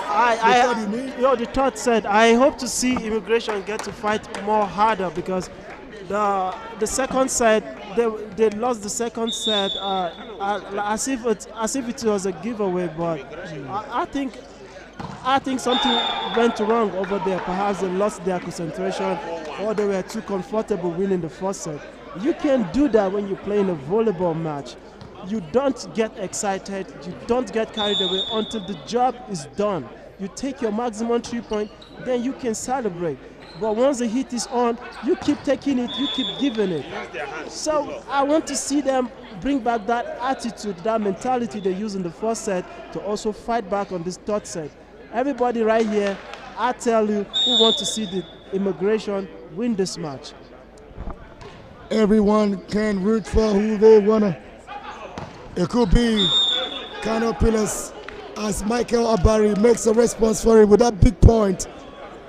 The third set. I hope to see immigration get to fight more harder, because the second set they lost the second set as if it was a giveaway. But I think something went wrong over there. Perhaps they lost their concentration, or they were too comfortable winning the first set. You can't do that when you're playing a volleyball match. You don't get excited, you don't get carried away until the job is done. You take your maximum 3 point, then you can celebrate. But once the heat is on, you keep taking it, you keep giving it. So I want to see them bring back that attitude, that mentality they used in the first set, to also fight back on this third set. Everybody right here, I tell you, who want to see the immigration win this match. Everyone can root for who they wanna. It could be Kano Pillars, as Michael Abari makes a response for it with that big point.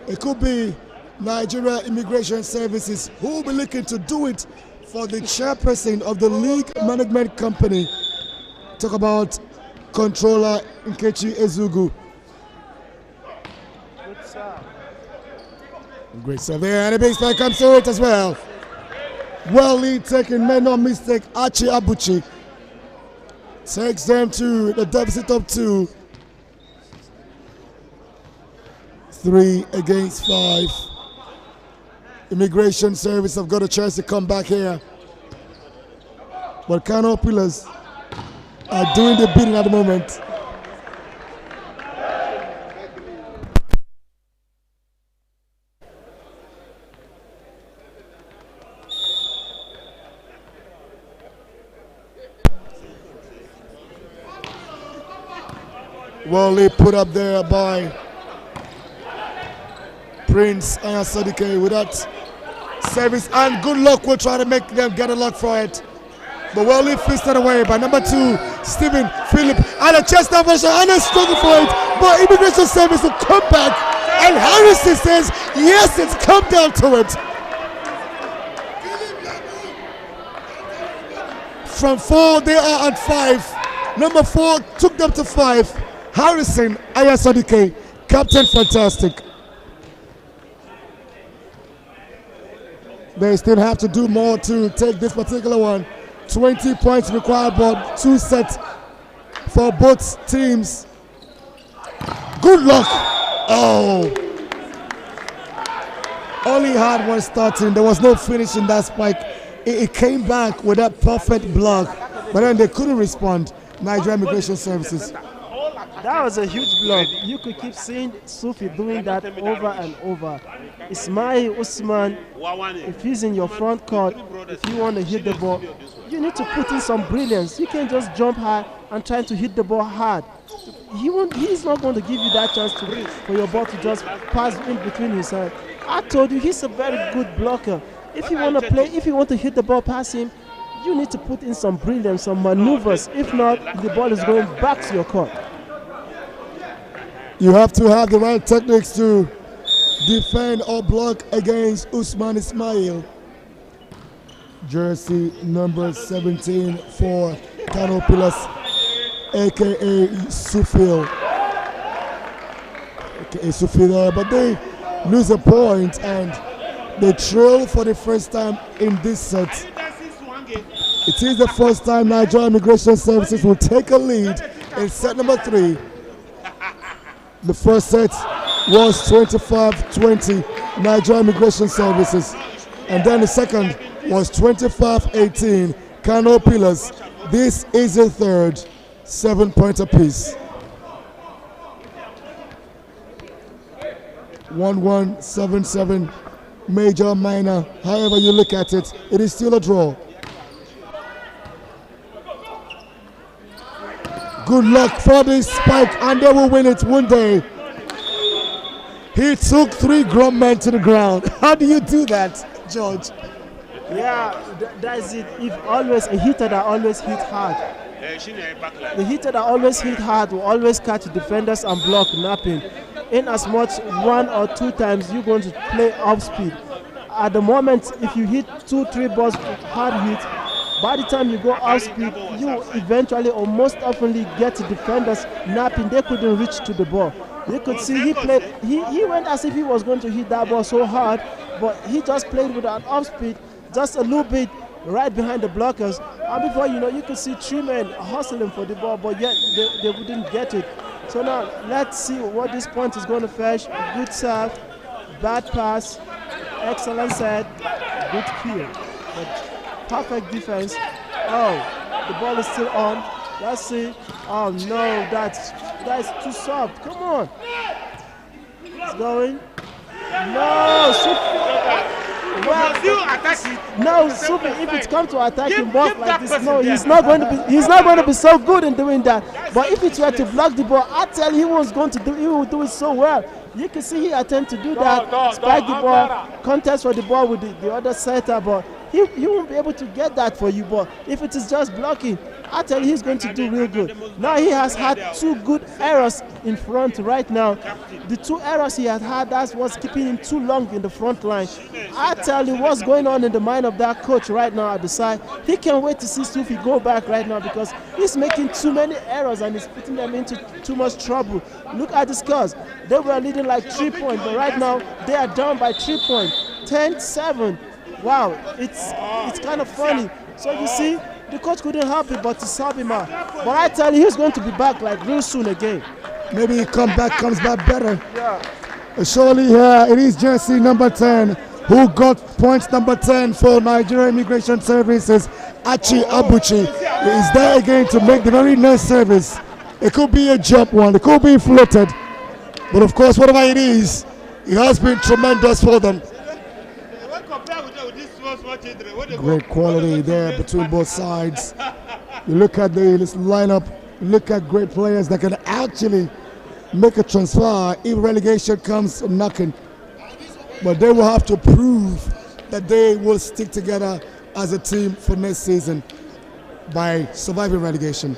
It could be Nigeria Immigration Services, who will be looking to do it for the chairperson of the league management company. Talk about Controller Nkechi Ezugu. Great serve there, and a big strike comes to it as well. Well lead taken, made no mistake. Archie Abuchi takes them to the deficit of 2. 3 against 5. Immigration Service have got a chance to come back here, but Kano Pillars are doing the beating at the moment. Volley put up there by Prince Ayasadike with that service, and good luck. We'll try to make them get a luck for it. But Volley fisted away by number 2, Stephen Philip, and a chest down version, and a struggle for it. But Immigration Service will come back, and Harrison says, yes, it's come down to it. From 4, they are at 5. Number 4 took them to 5. Harrison Ayasadike, Captain Fantastic. They still have to do more to take this particular one. 20 points required, but 2 sets for both teams. Good luck. Oh. Only had one starting. There was no finish in that spike. It came back with that perfect block, but then they couldn't respond. Nigeria Immigration Services. That was a huge block. You could keep seeing Sufi doing that over and over. Ismail Usman, if he's in your front court, if you want to hit the ball, you need to put in some brilliance. You can't just jump high and try to hit the ball hard. He's not going to give you that chance for your ball to just pass in between his hands. I told you, he's a very good blocker. If you want to play, if you want to hit the ball past him, you need to put in some brilliance, some maneuvers. If not, the ball is going back to your court. You have to have the right techniques to defend or block against Usman Ismail. Jersey number 17 for Kano Pillars, aka Sufil. AKA Sufil there, but they lose a point and they trail for the first time in this set. It is the first time Nigeria Immigration Services will take a lead in set number 3. The first set was 25-20 Nigeria Immigration Services, and then the second was 25-18 Kano Pillars. This is the third, 7-point apiece. 1-1, 7-7, major, minor, however you look at it, it is still a draw. Good luck for this spike, and they will win it one day. He took 3 grown men to the ground. How do you do that, George? Yeah, that's it. If always a hitter that always hit hard. The hitter that always hit hard will always catch defenders and block napping. In as much 1 or 2 times you're going to play off speed. At the moment, if you hit 2-3 balls hard hit, by the time you go off speed, you eventually or most often get defenders napping. They couldn't reach to the ball. You could see he played, he went as if he was going to hit that ball so hard, but he just played with an off speed, just a little bit right behind the blockers. And before you know, you could see 3 men hustling for the ball, but yet they wouldn't get it. So now let's see what this point is going to fetch. Good serve, bad pass, excellent set, good kill. But perfect defense. Oh, the ball is still on. Let's see. Oh no, that's too soft. Come on. It's going. No, no, Super. If it comes to attacking balls like this, no, he's not going to be so good in doing that. But if it were to block the ball, I tell you, he will do it so well. You can see he attempted to do that, spike the ball, contest for the ball with the other setter, but he won't be able to get that for you. But if it is just blocking, I tell you, he's going to do real good. Now he has had 2 good errors in front right now. The 2 errors he had, that's what's keeping him too long in the front line. I tell you what's going on in the mind of that coach right now at the side. He can't wait to see Sufi go back right now because he's making too many errors and he's putting them into too much trouble. Look at the scores. They were leading like 3 points, but right now they are down by 3 points. 10-7. Wow, it's kind of funny. So you see, the coach couldn't help it but to sub him out. But I tell you, he's going to be back like real soon again. Maybe he comes back better. Yeah. Surely here it is jersey number 10 who got points number 10 for Nigeria Immigration Services. Achi Abuchi is there again to make the very next service. It could be a jump one, it could be floated. But of course, whatever it is, it has been tremendous for them. Great quality there between both sides. You look at this lineup, look at great players that can actually make a transfer if relegation comes knocking. But they will have to prove that they will stick together as a team for next season by surviving relegation.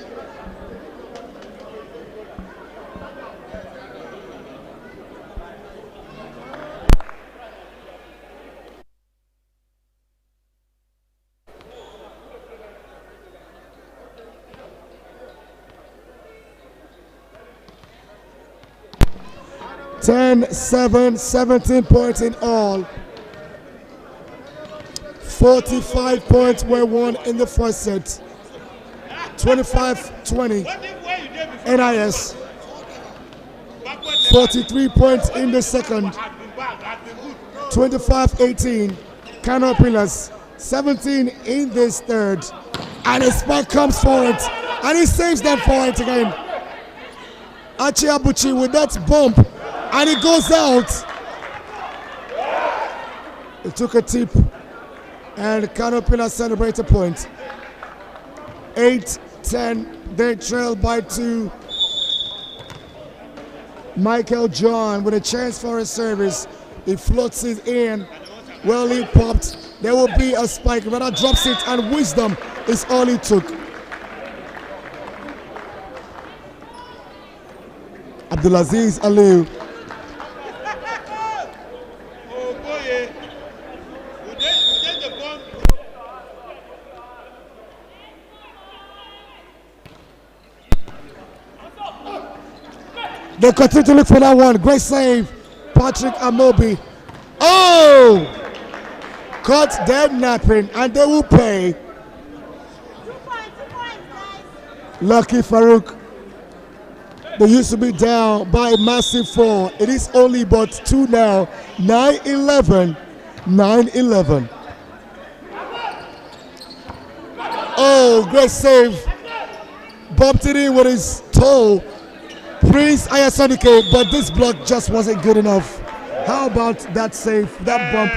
(10-7), 17 points in all. 45 points were won in the first set. 25-20 NIS. 43 points in the second. 25-18 Kano Pillars. 17 in this third. And his spot comes for it. And he saves that for it again. Achiabuchi with that bump, and it goes out. It took a tip, and Kano Pillars celebrate a point. 8-10, they trail by 2. Michael John with a chance for a service. He floats it in. Well, he popped. There will be a spike. Runner drops it, and wisdom is all he took. Abdulaziz Aliu. They continue to look for that one. Great save, Patrick Amobi. Oh! Caught dead napping, and they will pay. 2 points, guys. Lucky Farouk. They used to be down by a massive 4. It is only but 2 now. 9-11. 9-11. Oh, great save. Bumped it in with his toe. Prince Ayasonike, but this block just wasn't good enough. How about that save, that bump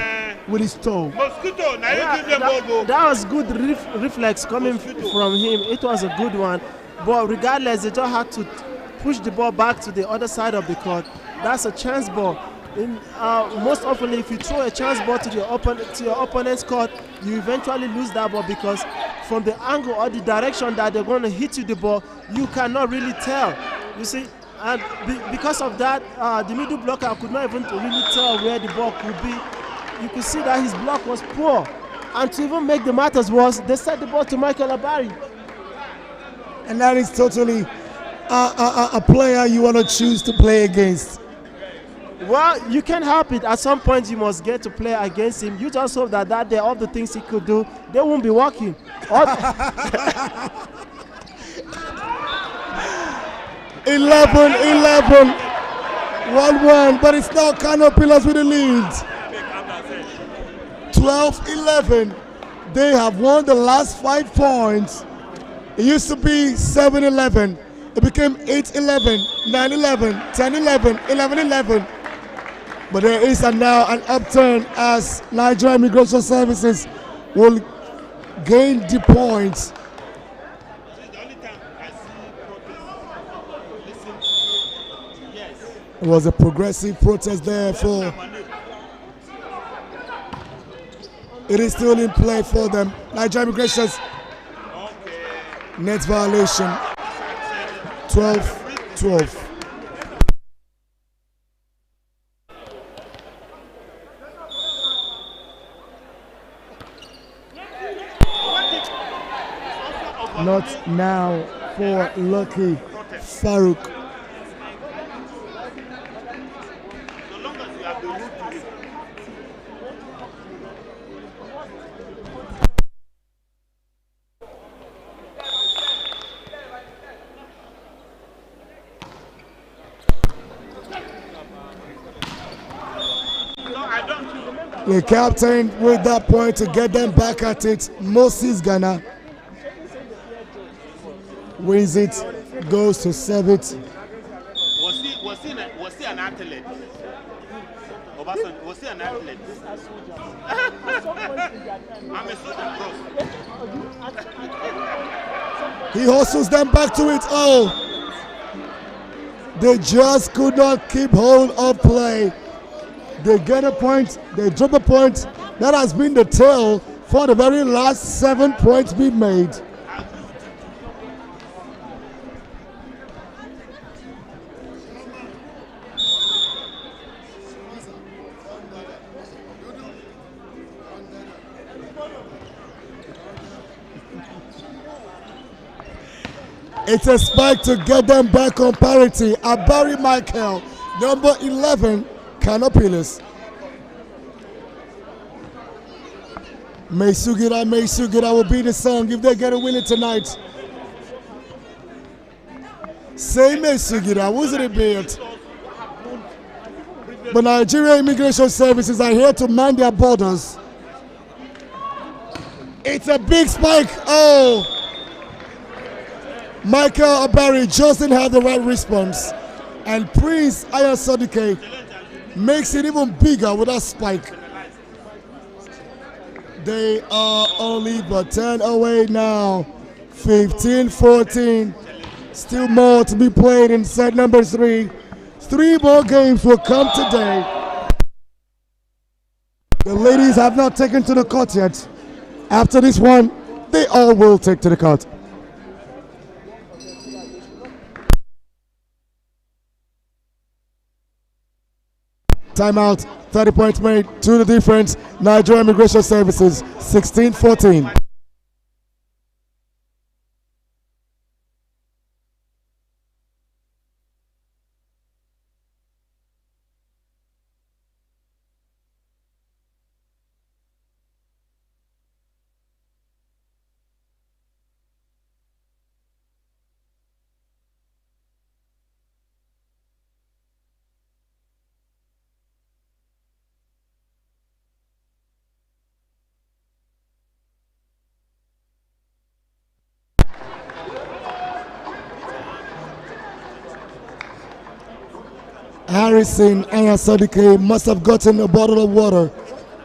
with his toe? Mosquito, now Yeah, you give them ball, go. that was good reflex coming from him. It was a good one. But regardless, they just had to push the ball back to the other side of the court. That's a chance ball. Most often, if you throw a chance ball to your opponent's court, you eventually lose that ball because from the angle or the direction that they're going to hit you the ball, you cannot really tell. You see, and because of that, the middle blocker could not even really tell where the ball could be. You could see that his block was poor. And to even make the matters worse, they set the ball to Michael Abari. And that is totally a player you want to choose to play against. Well, you can't help it. At some point, you must get to play against him. You just hope that that day, all the things he could do, they won't be working. 11-11. 1-1, but it's now Kano Pillars with the lead. 12-11. They have won the last 5 points. It used to be 7-11. It became 8-11, 9-11, 10-11, 11-11. But there is now an upturn as Nigeria Immigration Services will gain the points. It was a progressive protest there for. It is still in play for them. Nigeria Immigration's net violation. 12-12. Not now for Lucky Farouk. The captain with that point to get them back at it. Moses Ghana wins it, goes to serve it. Was he an athlete? Was he an athlete? I'm a soldier, bro. He hustles them back to it. Oh, they just could not keep hold of play. They get a point, they drop a point. That has been the tale for the very last 7 points being made. It's a spike to get them back on parity. Abari Michael, number 11, Kano Pillars. May Sugira will be the song if they get a winner tonight. Say May Sugira, wasn't it bad? But Nigeria Immigration Services are here to man their borders. It's a big spike. Oh! Michael Abari just didn't have the right response. And Prince Ayasodike makes it even bigger with that spike. They are only but 10 away now. 15-14. Still more to be played in set number 3. 3 more games will come today. The ladies have not taken to the court yet. After this one, they all will take to the court. Timeout, 30 points made to the difference. Nigeria Immigration Services, 16-14. Harrison Ayasodike must have gotten a bottle of water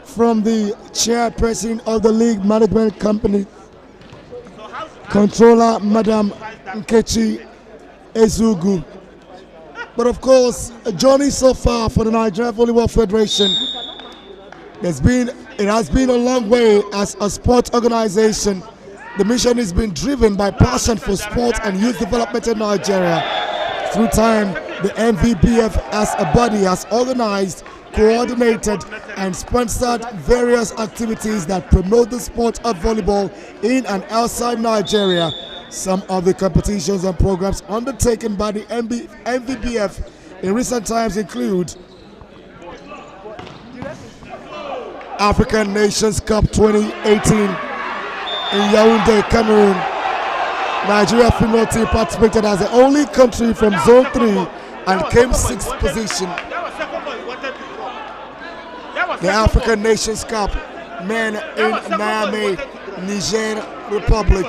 from the chairperson of the league management company, controller Madam Nkechi Ezugu. But of course, a journey so far for the Nigeria Volleyball Federation. It has been a long way as a sports organization. The mission has been driven by passion for sport and youth development in Nigeria. Through time, the MVBF as a body has organized, coordinated, and sponsored various activities that promote the sport of volleyball in and outside Nigeria. Some of the competitions and programs undertaken by the MVBF in recent times include African Nations Cup 2018 in Yaoundé, Cameroon. Nigeria female team participated as the only country from Zone 3 and came 6th position. The African Nations Cup men in Niamey, Niger Republic,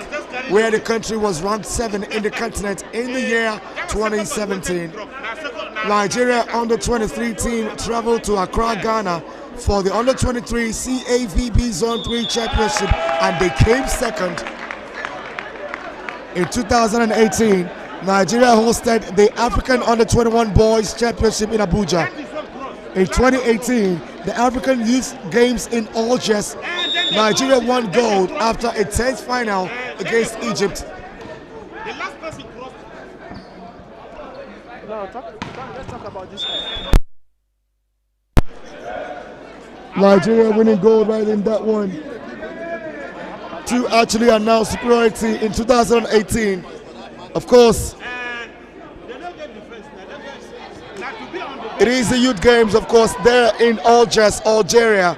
where the country was ranked 7th in the continent in the year 2017. Nigeria under-23 team traveled to Accra, Ghana for the under-23 CAVB Zone 3 Championship and they came 2nd. In 2018, Nigeria hosted the African Under-21 Boys Championship in Abuja. In 2018, the African Youth Games in Algiers, Nigeria won gold after a tense final against Egypt. Let's talk about this one. Nigeria winning gold right in that one to actually announce superiority in 2018. Of course, it is the youth games, of course, there in Algiers, Algeria,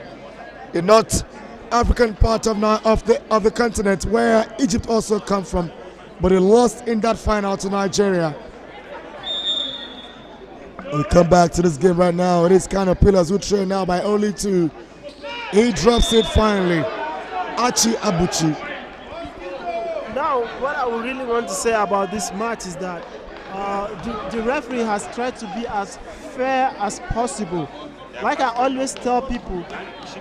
the North African part of the continent where Egypt also come from, but it lost in that final to Nigeria. We come back to this game right now. It is Kano Pillars who train now by only 2. He drops it finally. Achi Abuchi. Now, what I would really want to say about this match is that the referee has tried to be as fair as possible. Like I always tell people,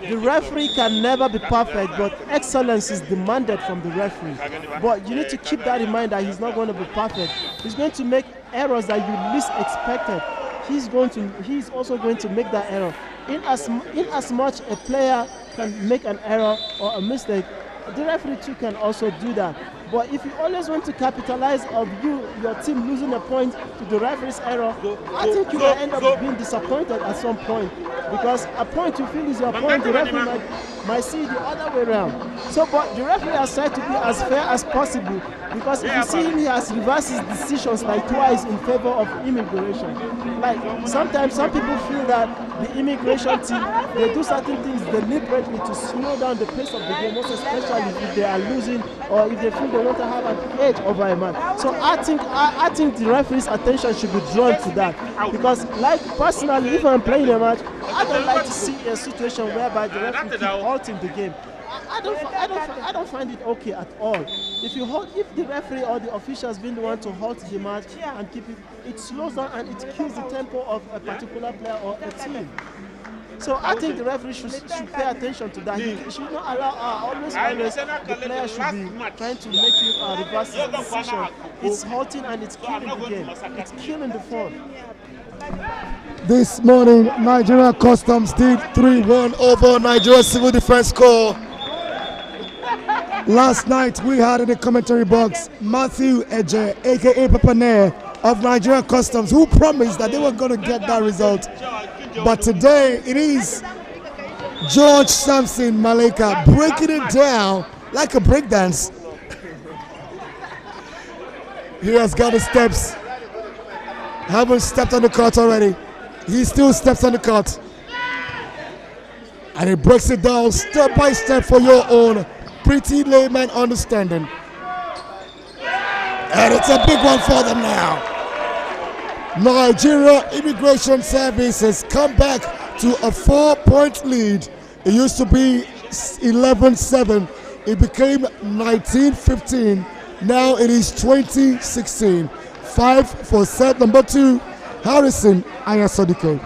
the referee can never be perfect, but excellence is demanded from the referee. But you need to keep that in mind that he's not going to be perfect. He's going to make errors that you least expected. He's also going to make that error. In as much a player can make an error or a mistake, the referee too can also do that. But if you always want to capitalize on your team losing a point to the referee's error, I think you will end up being disappointed at some point, because a point you feel is your point, the referee might see the other way around. So, but the referee has tried to be as fair as possible, because if you see him, he has reversed his decisions like twice in favor of immigration. Like sometimes some people feel that the immigration team, they do certain things deliberately to slow down the pace of the game, most especially if they are losing or if they feel they want to have an edge over a man. So I think the referee's attention should be drawn to that, because like personally, if I'm playing a match, I don't like to see a situation whereby the referee keeps halting the game. I don't find it okay at all. If the referee or the officials been the one to halt the match and keep it, it slows down and it kills the tempo of a particular player or a team. So I think the referee should pay attention to that. He should not allow always the player should be trying to make you reverse his decision. It's halting and it's killing the game. It's killing the fun. This morning, Nigeria Customs did 3-1 over Nigeria Civil Defense Corps. Last night, we had in the commentary box Matthew Eje, aka Papa Nair of Nigeria Customs, who promised that they were going to get that result. But today, it is George Samson Maleka breaking it down like a breakdance. He has got the steps. Haven't stepped on the court already. He still steps on the court. And he breaks it down step by step for your own pretty layman understanding. And it's a big one for them now. Nigeria Immigration Service has come back to a 4-point lead. It used to be 11-7. It became 19-15. Now it is 20-16. 5 for set number 2, Harrison Ayasodiko.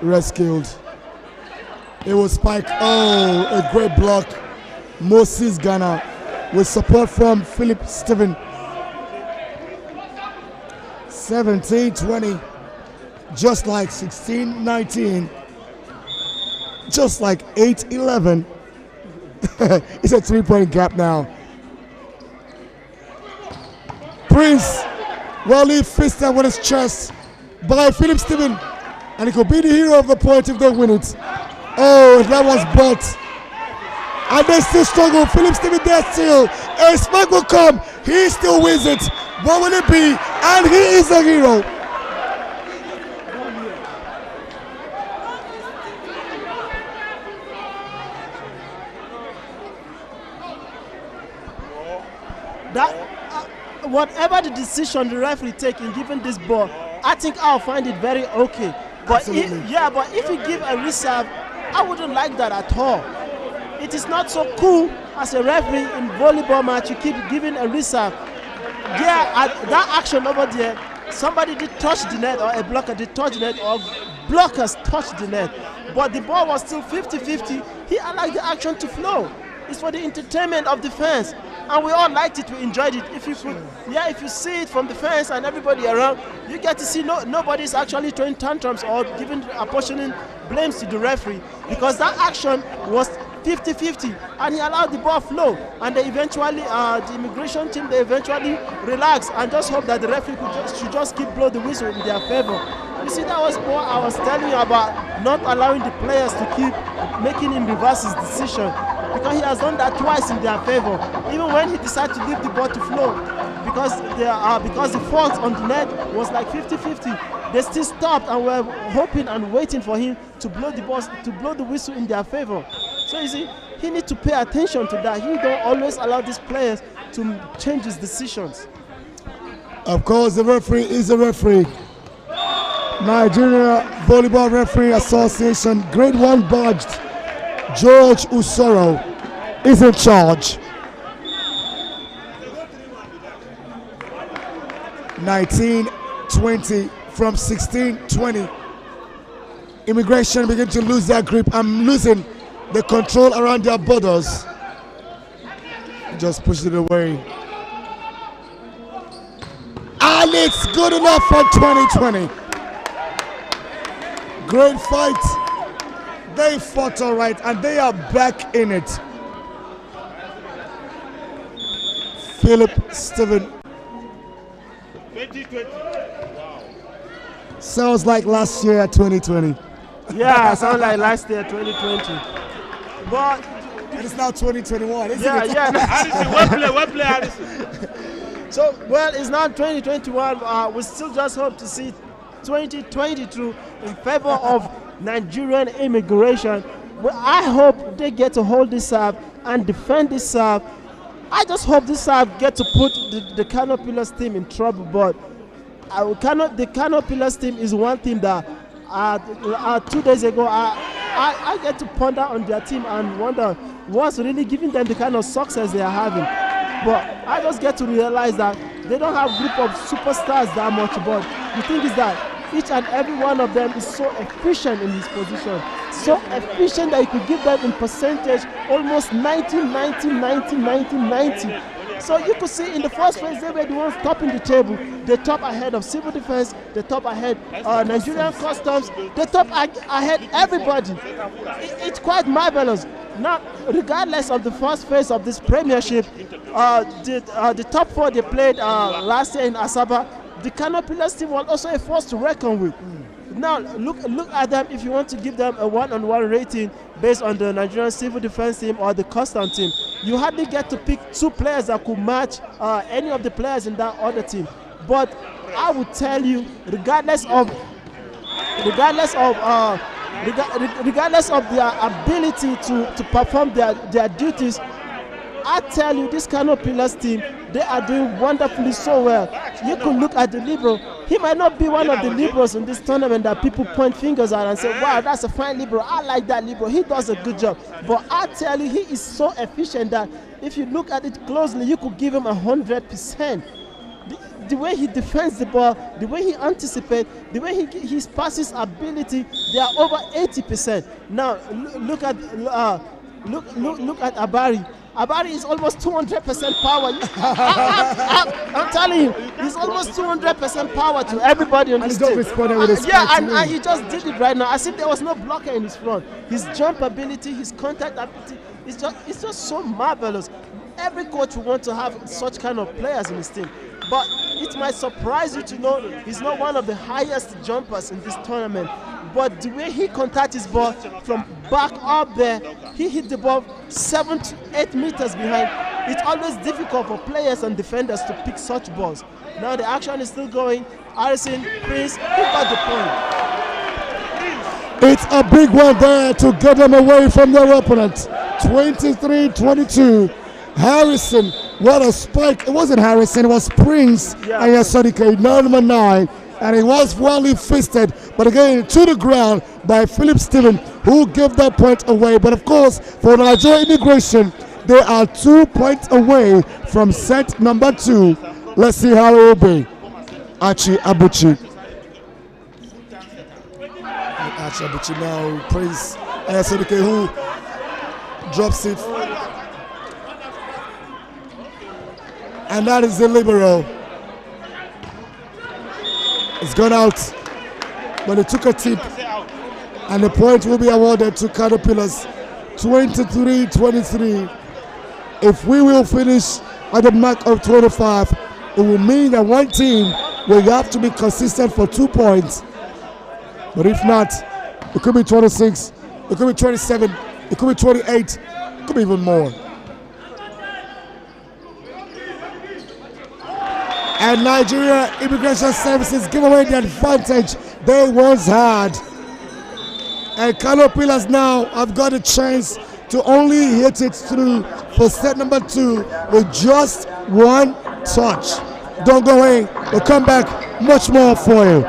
Rescued. It was Spike. Oh, a great block. Moses Ghana with support from Philip Steven. 17-20. Just like 16-19, just like 8-11. It's a 3-point gap now. Prince Wally fisted with his chest by Philip Steven, and he could be the hero of the point if they win it. Oh, that was bought. And they still struggle. Philip Steven there still. A smack will come. He still wins it. What will it be? And he is a hero. That whatever the decision the referee take in giving this ball, I think I'll find it very okay. But if you give a reserve, I wouldn't like that at all. It is not so cool as a referee in volleyball match. You keep giving a reserve. That action over there, somebody did touch the net, or a blocker did touch the net, or blockers touched the net. But the ball was still 50-50. He allowed the action to flow. It's for the entertainment of the fans, and we all liked it. We enjoyed it. If you see it from the fans and everybody around, you get to see nobody's actually throwing tantrums or giving apportioning blames to the referee, because that action was 50-50, and he allowed the ball flow. And they eventually, the immigration team, they eventually relaxed and just hope that the referee should just keep blow the whistle in their favor. You see, that was what I was telling you about, not allowing the players to keep making him reverse his decision, because he has done that twice in their favor. Even when he decided to leave the ball to flow, because the fault on the net was like 50-50, they still stopped and were hoping and waiting for him to blow the whistle in their favor. So you see, he needs to pay attention to that. He don't always allow these players to change his decisions. Of course, the referee is a referee. Nigeria Volleyball Referee Association Grade 1 badged George Usoro is in charge. 19-20 from 16-20. Immigration begin to lose their grip and losing the control around their borders. Just push it away. And it's good enough for 2020. Great fight. They fought all right, and they are back in it. Philip Steven. 2020. Wow. Sounds like last year at 2020. Yeah, sounds like last year 2020. But and it's now 2021, isn't it? Yeah. Harrison, well play, Harrison. So, well, it's now 2021. We still just hope to see 2022 in favor of Nigerian immigration. Well, I hope they get to hold this serve and defend this serve I just hope this serve get to put the Kano Pillars team in trouble. But the Kano Pillars team is one team that 2 days ago I get to ponder on their team and wonder what's really giving them the kind of success they are having. But I just get to realize that they don't have a group of superstars that much. But the thing is that each and every one of them is so efficient in his position. So efficient that you could give them in percentage almost 90. So you could see in the first phase they were the ones topping the table. They top ahead of Civil Defense, they top ahead Nigerian Customs, they top ahead everybody. It's quite marvelous. Now, regardless of the first phase of this premiership, the top 4 they played last year in Asaba, the Kano Pillars team was also a force to reckon with. Now, look at them if you want to give them a one-on-one rating based on the Nigerian Civil Defense team or the Custom team. You hardly get to pick 2 players that could match any of the players in that other team. But I would tell you, regardless of their ability to perform their duties, I tell you, this Kano Pillars team, they are doing wonderfully so well. You could look at the libero. He might not be one of the liberos in this tournament that people point fingers at and say, wow, that's a fine libero. I like that libero. He does a good job. But I tell you, he is so efficient that if you look at it closely, you could give him 100%. The way he defends the ball, the way he anticipates, the way his passes ability, they are over 80%. Now look at Abari. Abari is almost 200% power. I'm telling you, he's almost 200% power to everybody on this team. And he just did it right now, as if there was no blocker in his front. His jump ability, his contact ability, it's just so marvelous. Every coach would want to have such kind of players in his team. But it might surprise you to know he's not one of the highest jumpers in this tournament. But the way he contacts his ball from back up there, he hit the ball 7 to 8 meters behind. It's always difficult for players and defenders to pick such balls. Now the action is still going. Harrison, Prince, he got the point. It's a big one there to get them away from their opponent. 23-22. Harrison, what a spike. It wasn't Harrison, it was Prince. Yeah. And Yasodike, number 9. And it was wildly fisted, but again to the ground by Philip Steven, who gave that point away. But of course, for Nigeria Immigration, they are 2 points away from set number 2. Let's see how it will be. Archie Abuchi. Archie Abuchi now, Prince Ayasodike, who drops it. And that is the libero. It's gone out, but they took a tip, and the point will be awarded to Kano Pillars. 23-23. If we will finish at the mark of 25, it will mean that one team will have to be consistent for 2 points. But if not, it could be 26, it could be 27, it could be 28, it could be even more. And Nigeria Immigration Services give away the advantage they once had. And Kano Pillars now have got a chance to only hit it through for set number 2 with just 1 touch. Don't go away, we'll come back much more for you.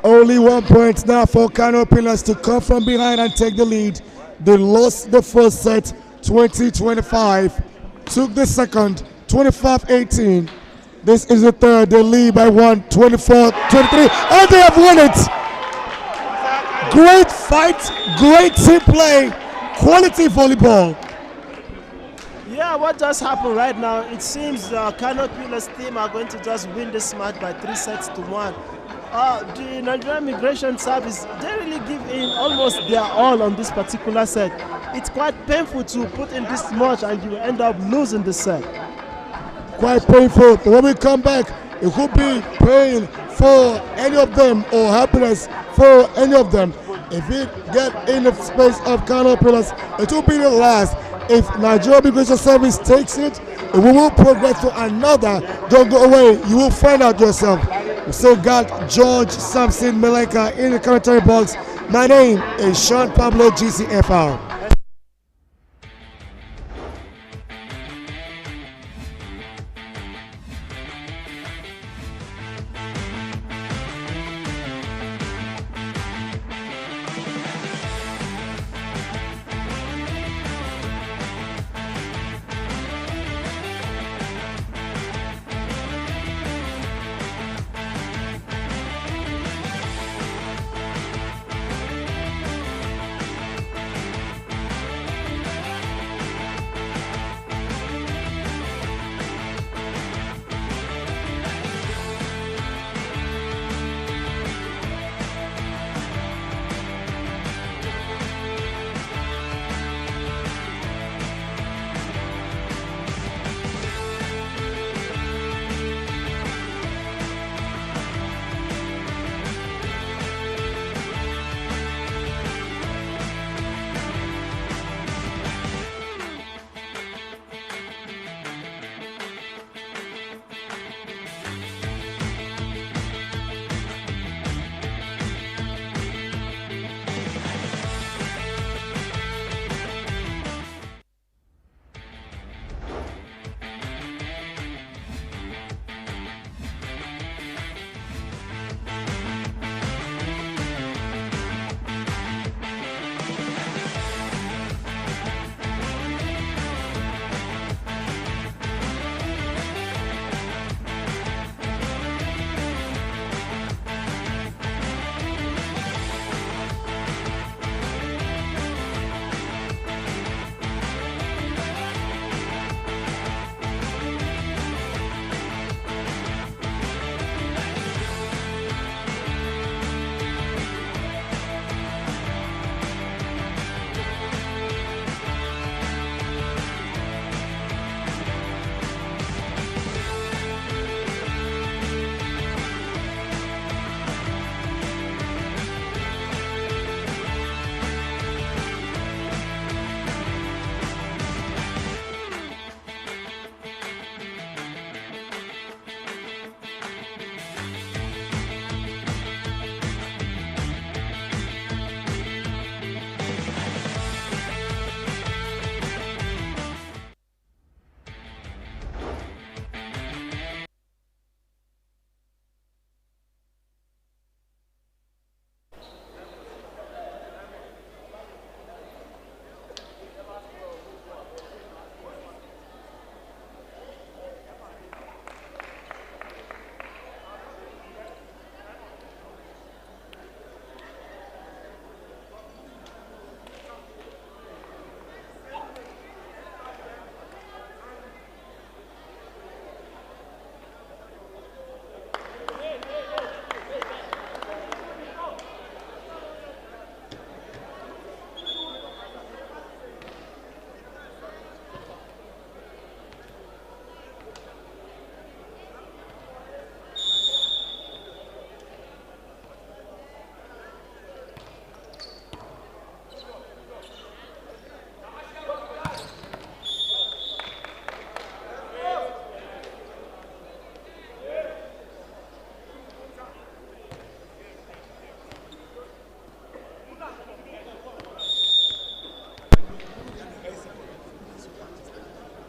Only 1 point now for Kano Pillars to come from behind and take the lead. They lost the first set 20-25, took the second 25-18. This is the third. They lead by 1, 24-23, and they have won it. Great fight, great team play, quality volleyball. Yeah, what just happened right now, it seems Kano Pillars team are going to just win this match by 3 sets to 1. the Nigerian Immigration Service, they really give in almost their all on this particular set. It's quite painful to put in this much and you end up losing the set. Quite painful, but when we come back, it could be pain for any of them or happiness for any of them. If we get in the space of Kano Pillars, it will be the last. If Nigeria Immigration Service takes it, we will progress to another. Don't go away, you will find out yourself. We still got George Samson Meleka in the commentary box. My name is Sean Pablo GCFR.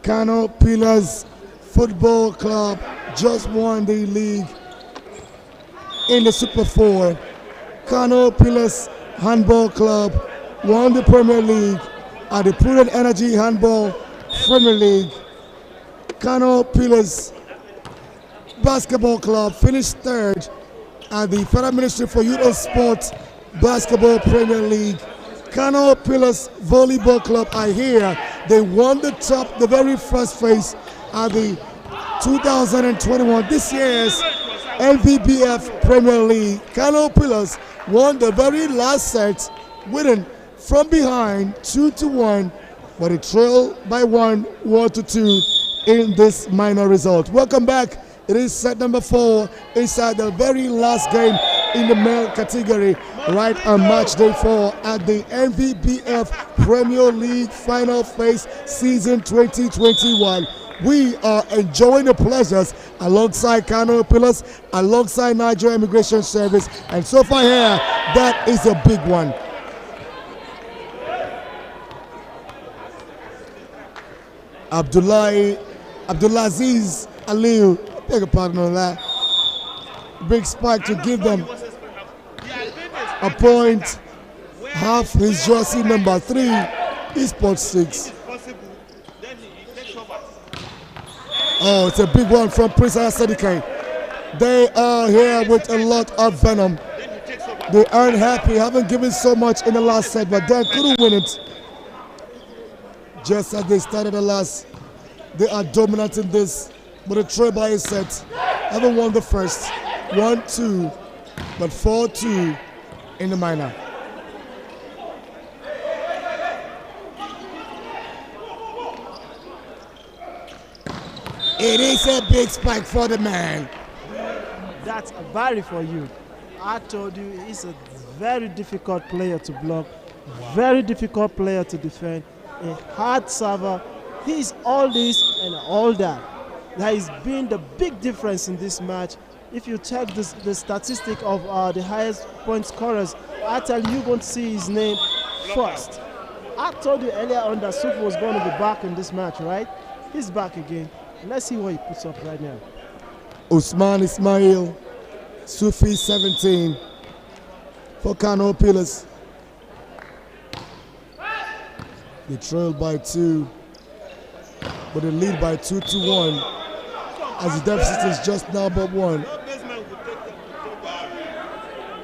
Kano Pillars Football Club just won the league in the Super 4. Kano Pillars Handball Club won the Premier League at the Prudent Energy Handball Premier League. Kano Pillars Basketball Club finished third at the Federal Ministry for Youth and Sports Basketball Premier League. Kano Pillars Volleyball Club, I hear they won the very first phase at the 2021, this year's NVBF Premier League. Kano Pillars won the very last set, winning from behind 2-1, but it trailed by 1-2 in this minor result. Welcome back. It is set number 4 inside the very last game in the male category, right on match day 4 at the NVBF Premier League final phase season 2021. We are enjoying the pleasures alongside Kano Pillars, alongside Nigeria Immigration Service, and so far here, that is a big one. Abdulaziz Aliu, beg your pardon on that. Big spike to give them a point. Half his jersey number 3, Esports 6. Oh, it's a big one from Prince Asadike. They are here with a lot of venom. They aren't happy, haven't given so much in the last set, but they couldn't win it. Just as they started the last, they are dominant in this, but a trail by a set. Haven't won the first. 1-2, but 4-2 in the minor. It is a big spike for the man. That's a barrier for you. I told you he's a very difficult player to block, very difficult player to defend, a hard server. He's all this and all that. That has been the big difference in this match. If you check the statistic of the highest point scorers, I tell you, you're going to see his name first. I told you earlier on that Sufi was going to be back in this match, right? He's back again. Let's see what he puts up right now. Usman Ismail, Sufi 17 for Kano Pillars. They trail by 2, but they lead by 2-1 as the deficit is just now but 1.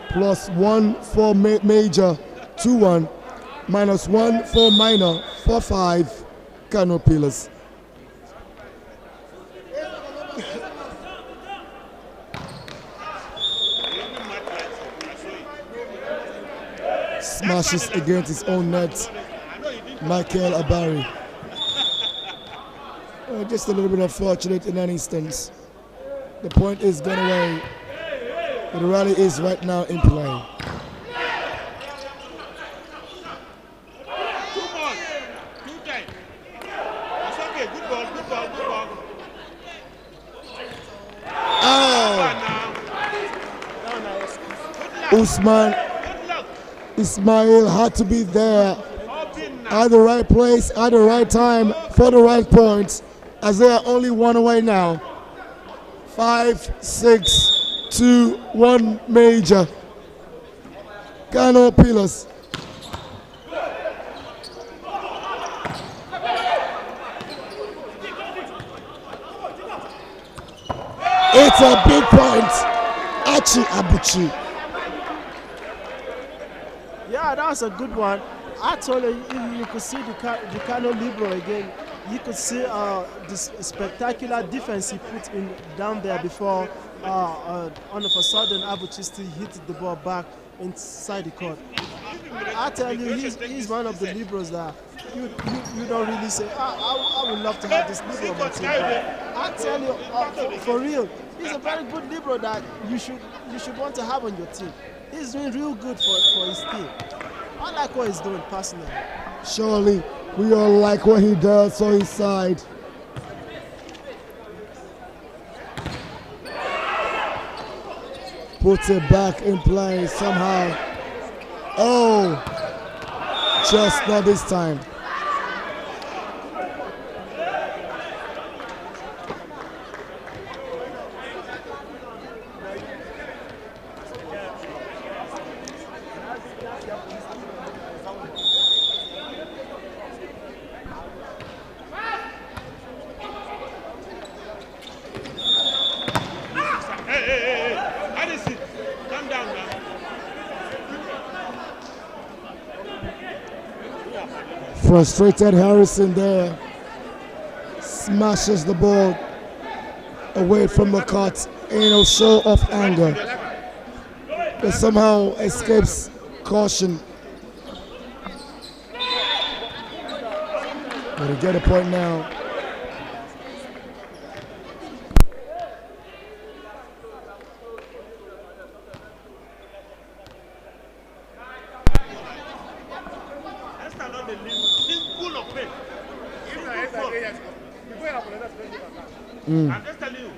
+1 for major, 2-1, -1 for minor, 4-5, Kano Pillars. Smashes against his own net, Michael Abari. Just a little bit unfortunate in that instance. The point is gone away, but the rally is right now in play. Usman Ismail had to be there at the right place, at the right time, for the right points, as they are only 1 away now. 5-6-2-1 major. Kano Pillars. It's a big point. Achi Abuchi. Yeah, that was a good one. I told you, you could see the Kano Libro again. You could see this spectacular defense he put in down there before all of a sudden Abuchi still hit the ball back inside the court. I tell you, he's one of the Libros that you don't really say, I would love to have this Libro on my team. I tell you, for real, he's a very good Libro that you should want to have on your team. He's doing real good for his team. I like what he's doing personally. Surely, we all like what he does on his side. Puts it back in play somehow. Oh, just not this time. Frustrated Harrison there, smashes the ball away from the court show of anger. But somehow escapes caution. But he get a point now. I'm just telling you.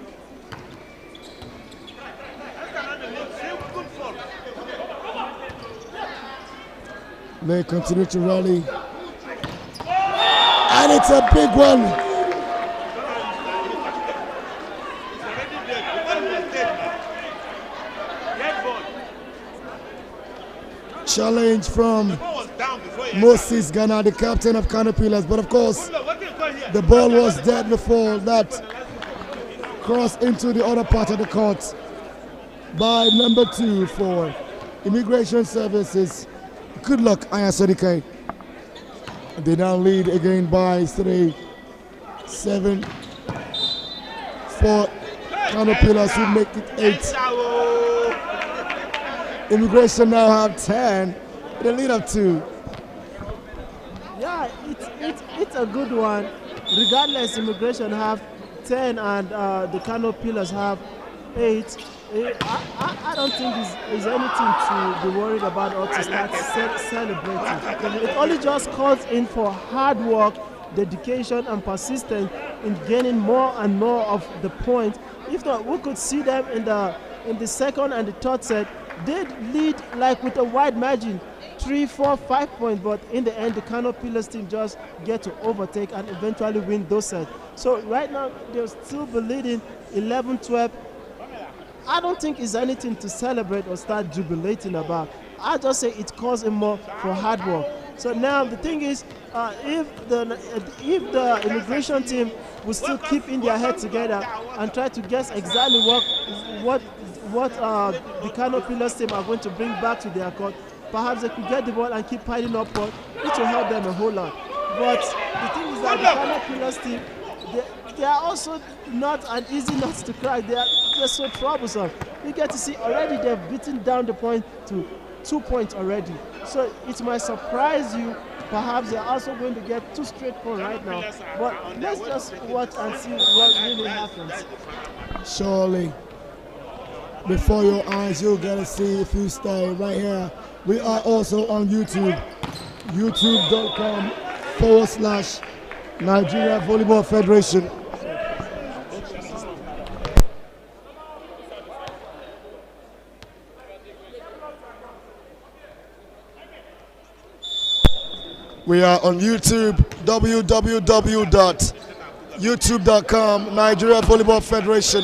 They continue to rally. And it's a big one. Challenge from Moses Ghana, the captain of Kano Pillars. But of course, the ball was dead before that crossed into the other part of the court by number 2 for Immigration Services. Good luck, Ayasadike. They now lead again by 3-7 for Kano Pillars, who make it 8. Immigration now have 10. They lead up 2. Yeah, it's a good one. Regardless, Immigration have 10 and the Kano Pillars have 8. I don't think there's anything to be worried about or to start celebrating. It only just calls in for hard work, dedication, and persistence in gaining more and more of the points. If not, we could see them in the second and the third set. They lead like with a wide margin, 3, 4, 5 points, but in the end, the Kano Pillars team just get to overtake and eventually win those sets. So right now, they'll still be leading 11-12. I don't think it's anything to celebrate or start jubilating about. I just say it calls in more for hard work. So now the thing is, if the Immigration team will still keep in their head together and try to guess exactly what the Kano Pillars team are going to bring back to their court, perhaps they could get the ball and keep piling up, but it will help them a whole lot. But the thing is that the Kano Pillars team, they are also not an easy nut to crack. They're so troublesome. You get to see already they've beaten down the point to 2 points already. So it might surprise you. Perhaps they're also going to get 2 straight points right now. But let's just watch and see what really happens. Surely, before your eyes, you'll get to see if you stay right here. We are also on YouTube, youtube.com/Nigeria Volleyball Federation. We are on YouTube, www.youtube.com/Nigeria Volleyball Federation.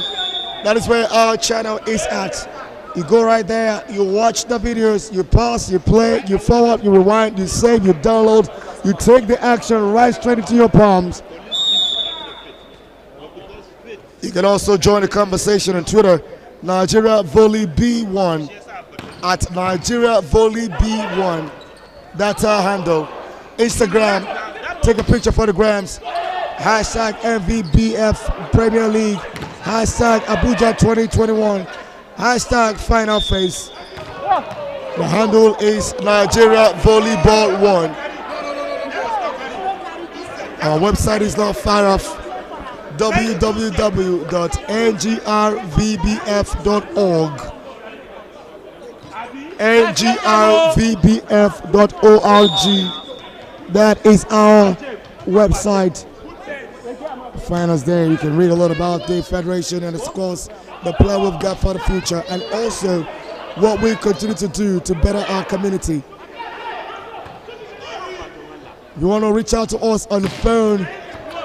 That is where our channel is at. You go right there, you watch the videos, you pause, you play, you forward, you rewind, you save, you download, you take the action right straight into your palms. You can also join the conversation on Twitter, Nigeria Volley B1, at Nigeria Volley B1. That's our handle. Instagram, take a picture for the grams. Hashtag MVBF Premier League. Hashtag Abuja 2021. Hashtag Final Face. The handle is Nigeria Volleyball 1. Our website is not far off. www.ngrvbf.org. ngrvbf.org. That is our website. Find us there. You can read a lot about the Federation and, of course, the plan we've got for the future, and also what we continue to do to better our community. If you want to reach out to us on the phone,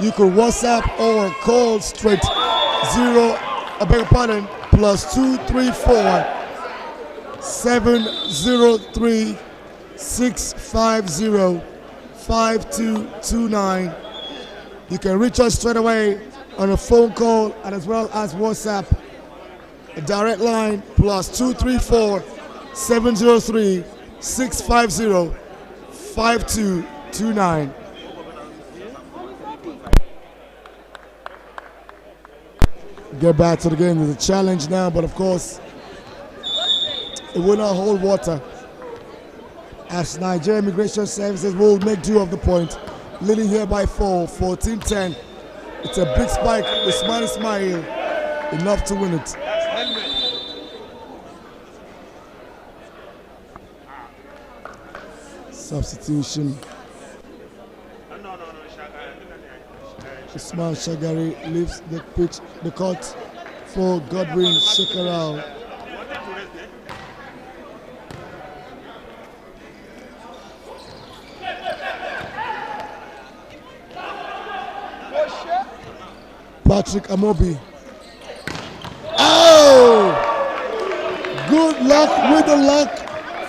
you can WhatsApp or call straight +234 703 650 5229. You can reach us straight away on a phone call and as well as WhatsApp. A direct line +234 703 650 5229. get back to the game. There's a challenge now, but of course, it will not hold water, as Nigeria Immigration Services will make do of the point, leading here by 4, 14-10. It's a big spike. Ismail, enough to win it. Substitution. Usman Shagari leaves the pitch, the court for Godwin Shekarau. Patrick Amobi. Oh! Good luck with the luck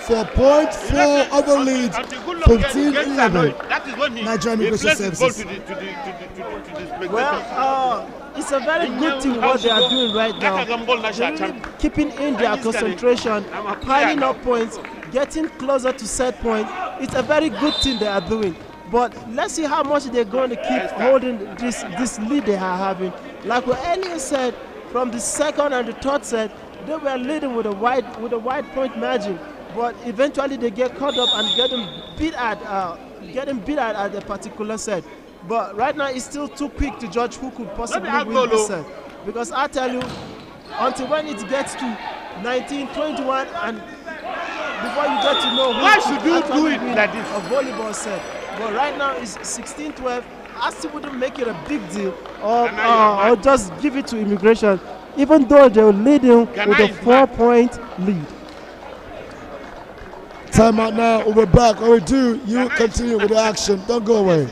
for point 4 of the lead. 15-11. Nigeria Immigration Services. Well, it's a very good thing what they are doing right now. They're really keeping in their concentration, piling up points, getting closer to set point. It's a very good thing they are doing. But let's see how much they're going to keep holding this lead they are having. Like what Elliot said, from the second and the third set, they were leading with a wide point margin. But eventually they get caught up and getting beat at a particular set. But right now it's still too quick to judge who could possibly win this set. Because I tell you, until when it gets to 19-21 and before you get to know who should you do it like this? A volleyball set. But right now it's 16-12. I still wouldn't make it a big deal or just give it to Immigration, even though they're leading with a 4-point lead. Time out now. We're back. What we do, you continue with the action. Don't go away.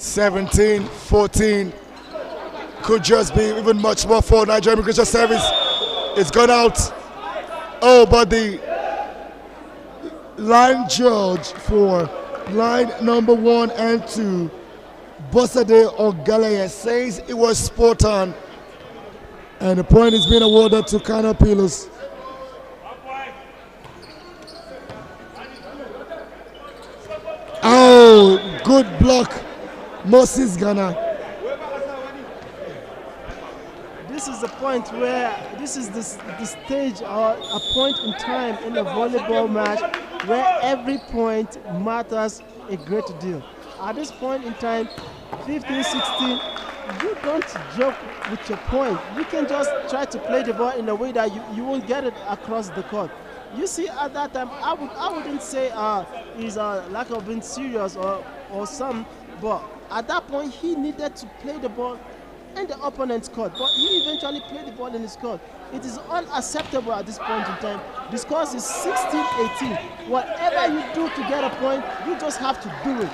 (17-14). Could just be even much more for Nigeria Immigration Service. It's gone out. Oh, but the line judge for line number 1 and 2, Bosade Ogaleye, says it was spot on. And the point is being awarded to Kano Pillars. Oh, good block. Moses Ghana. This is the point where this is the stage or a point in time in a volleyball match where every point matters a great deal. At this point in time, 15-16, you don't joke with your point. You can just try to play the ball in a way that you won't get it across the court. You see, at that time, I wouldn't say he's a lack of being serious or some, but at that point he needed to play the ball in the opponent's court, but he eventually played the ball in his court. It is unacceptable at this point in time. The score is 16-18. Whatever you do to get a point, you just have to do it.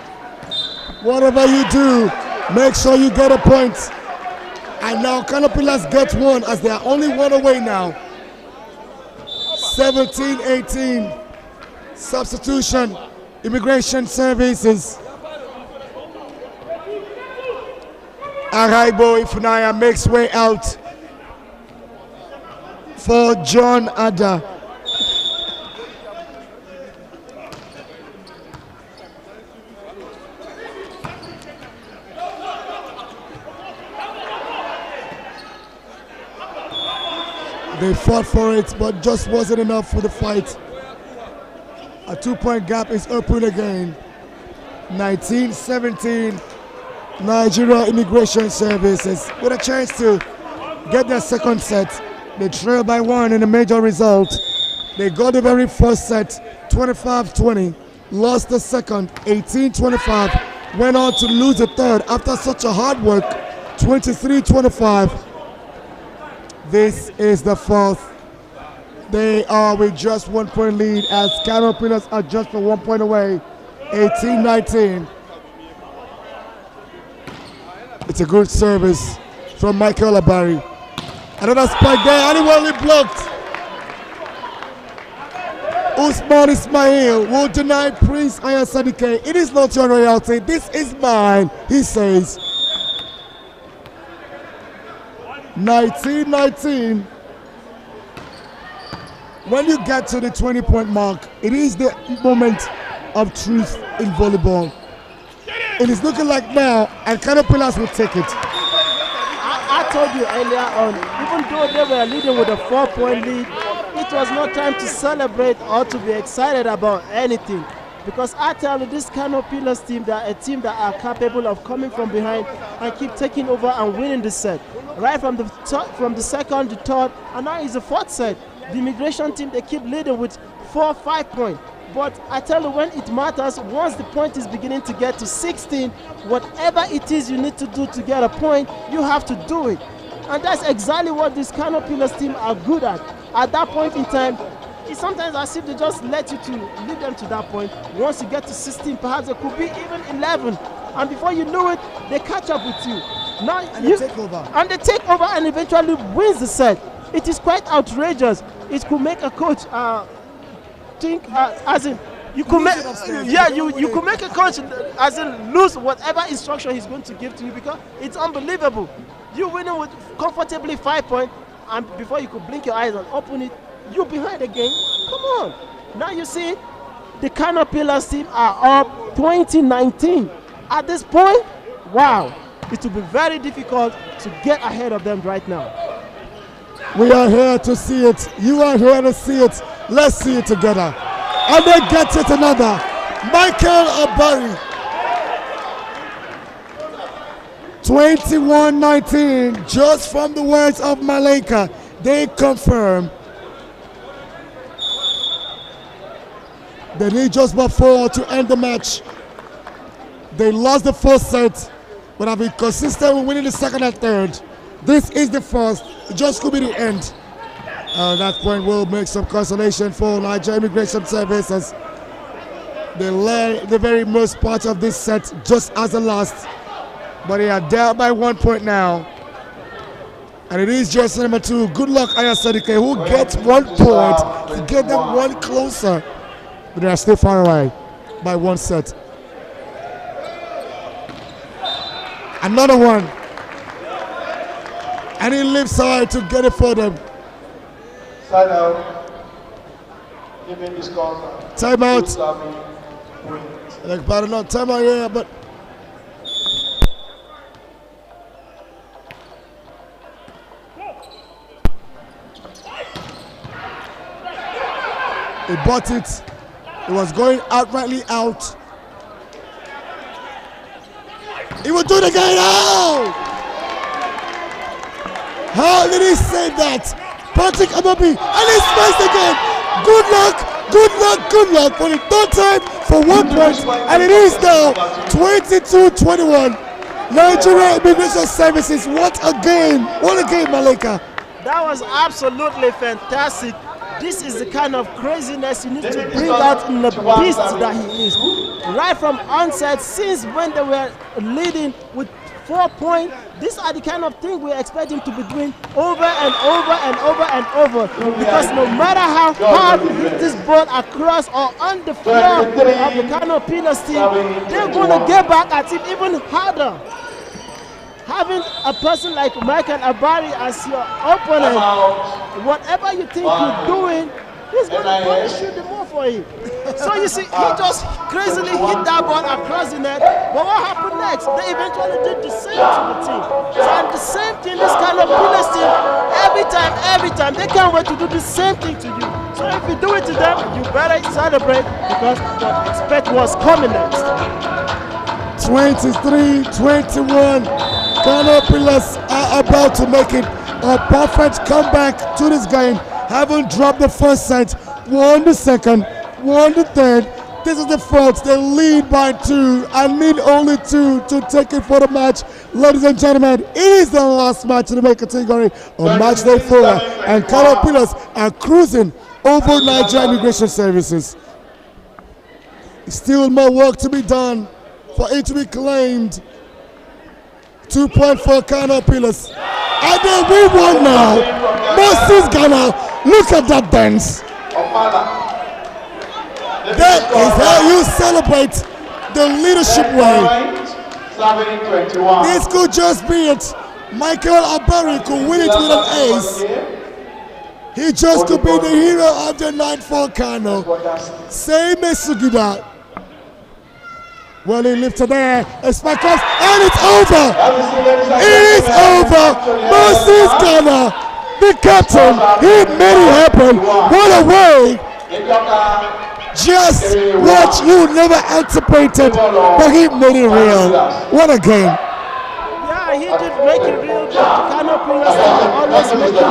Whatever you do, make sure you get a point. And now Kano Pillars get one as they are only one away now. 17-18. Substitution. Immigration Services. Araibo Ifunaya makes way out for John Ada. They fought for it, but just wasn't enough for the fight. A 2-point gap is open again. 19-17. Nigeria Immigration Services with a chance to get their second set. They trail by 1 in a major result. They got the very first set 25-20, lost the second 18-25, went on to lose the third after such a hard work 23-25. This is the fourth. They are with just 1 point lead as Kano Pillars are just for 1 point away, 18-19. It's a good service from Michael Abari. Another spike there, and well blocked. Usman Ismail will deny Prince Aya Sadike. It is not your royalty, this is mine, he says. 19-19. When you get to the 20-point mark, it is the moment of truth in volleyball. It is looking like now, and Kano Pillars will take it. I told you earlier on, even though they were leading with a 4-point lead, it was not time to celebrate or to be excited about anything. Because I tell you, this Kano Pillars team, they are a team that are capable of coming from behind and keep taking over and winning the set. Right from the second, the third, and now it's the fourth set. The immigration team, they keep leading with 4-5 points. But I tell you, when it matters, once the point is beginning to get to 16, whatever it is you need to do to get a point, you have to do it. And that's exactly what this Kano Pillars team are good at. At that point in time, it's sometimes as if they just let you to lead them to that point. Once you get to 16, perhaps it could be even 11. And before you know it, they catch up with you. Now They take over. And they take over and eventually wins the set. It is quite outrageous. It could make a coach think as in you could make you could make a coach as in lose whatever instruction he's going to give to you, because it's unbelievable. You winning with comfortably 5 points, and before you could blink your eyes and open it, you're behind again. Come on. Now you see the Kano Pillars team are up 2019. At this point, wow, it will be very difficult to get ahead of them right now. We are here to see it. You are here to see it. Let's see it together. And they get it another. Michael Abari. 21-19. Just from the words of Malenka, they confirm they need just about 4 to end the match. They lost the first set, but have been consistent with winning the second and third. This is the first. It just could be the end. That point will make some consolation for Nigeria Immigration Services. They led the very most part of this set just as the last, but they are down by 1 point now. And it is jersey number 2. Good luck, Aya Sadike, who gets 1 point to get them one closer. But they are still far away by 1 set. Another one. And he lives high to get it for them. Side out. Giving the score. Timeout. Like about enough time out here, but he bought it. It was going outrightly out. He will do it again. Oh! How did he say that? Patrick Amabi, and he smashed again. Good luck, good luck, good luck for the third time for 1 point, and it is now 22-21. Nigeria Immigration Services. What a game! What a game, Malika. That was absolutely fantastic. This is the kind of craziness you need to bring out in the beast that he is. Right from onset, since when they were leading with 4 points, these are the kind of things we expect him to be doing over and over and over and over. Because no matter how hard he hits this ball across or on the floor of the Kano Pillars team, they're going to get back at it even harder. Having a person like Michael Abari as your opponent, whatever you think you're doing, he's going to punish you the more for it. So you see, he just crazily hit that ball across the net. But what happened next? They eventually did the same to the team. So and the same thing, this kind of Pillars team, every time, they can't wait to do the same thing to you. So if you do it to them, you better celebrate because what expect was coming next. 23-21. Kano Pillars are about to make it a perfect comeback to this game. Haven't dropped the first set, won the second, won the third. This is the fourth. They lead by 2 and need only 2 to take it for the match. Ladies and gentlemen, it is the last match in the main category on match day 4, and Kano Pillars are cruising over Nigeria Immigration Services. Still more work to be done for it to be claimed. 2 points for Kano Pillars. And then we won now. Moses Ghana, look at that dance. That is how you celebrate the leadership way. This could just be it. Michael Abari could win it with an ace. He just could be the hero of the night for Kano. Say Mesugida. Well, he lifted there, it's back cross, and it's over! It is over! Moses Ghana, the captain, he made it happen. What a way! Just what you never anticipated, but he made it real. What a game! Yeah, he did make it real, but Kano Pillars always make it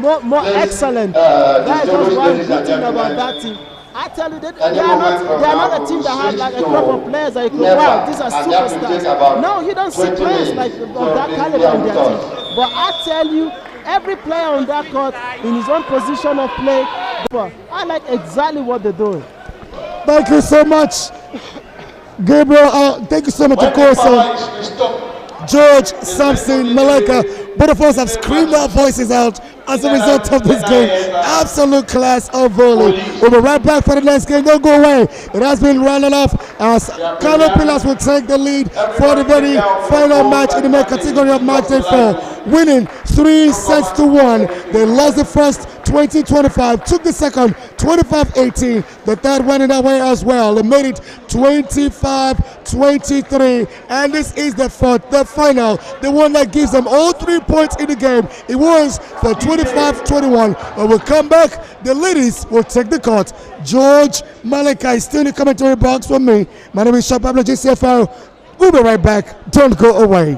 look more excellent. That is just one good thing about that team. I tell you, they are not a team that has like a crop of players that you could, wow, these are superstars. No, you don't see players like of that caliber in their team. But I tell you, every player on that court in his own position of play, I like exactly what they're doing. Thank you so much, Gabriel. Thank you so much, of course, George, Samson, Malika. Both of us have screamed our voices out as a result of this game. Absolute class of volley. We'll be right back for the next game. Don't go away. It has been running off as Kano Pillars will take the lead for the very final match in the main category of match day 4, winning 3-1. They lost the first 20-25, took the second 25-18, the third went in that way as well. They made it 25-23, and this is the fourth, the final, the one that gives them all 3 points in the game. It was for 25-21. When we come back, the ladies will take the court. George Malika is still in the commentary box for me. My name is Shop Pablo JCFR. We'll be right back. Don't go away.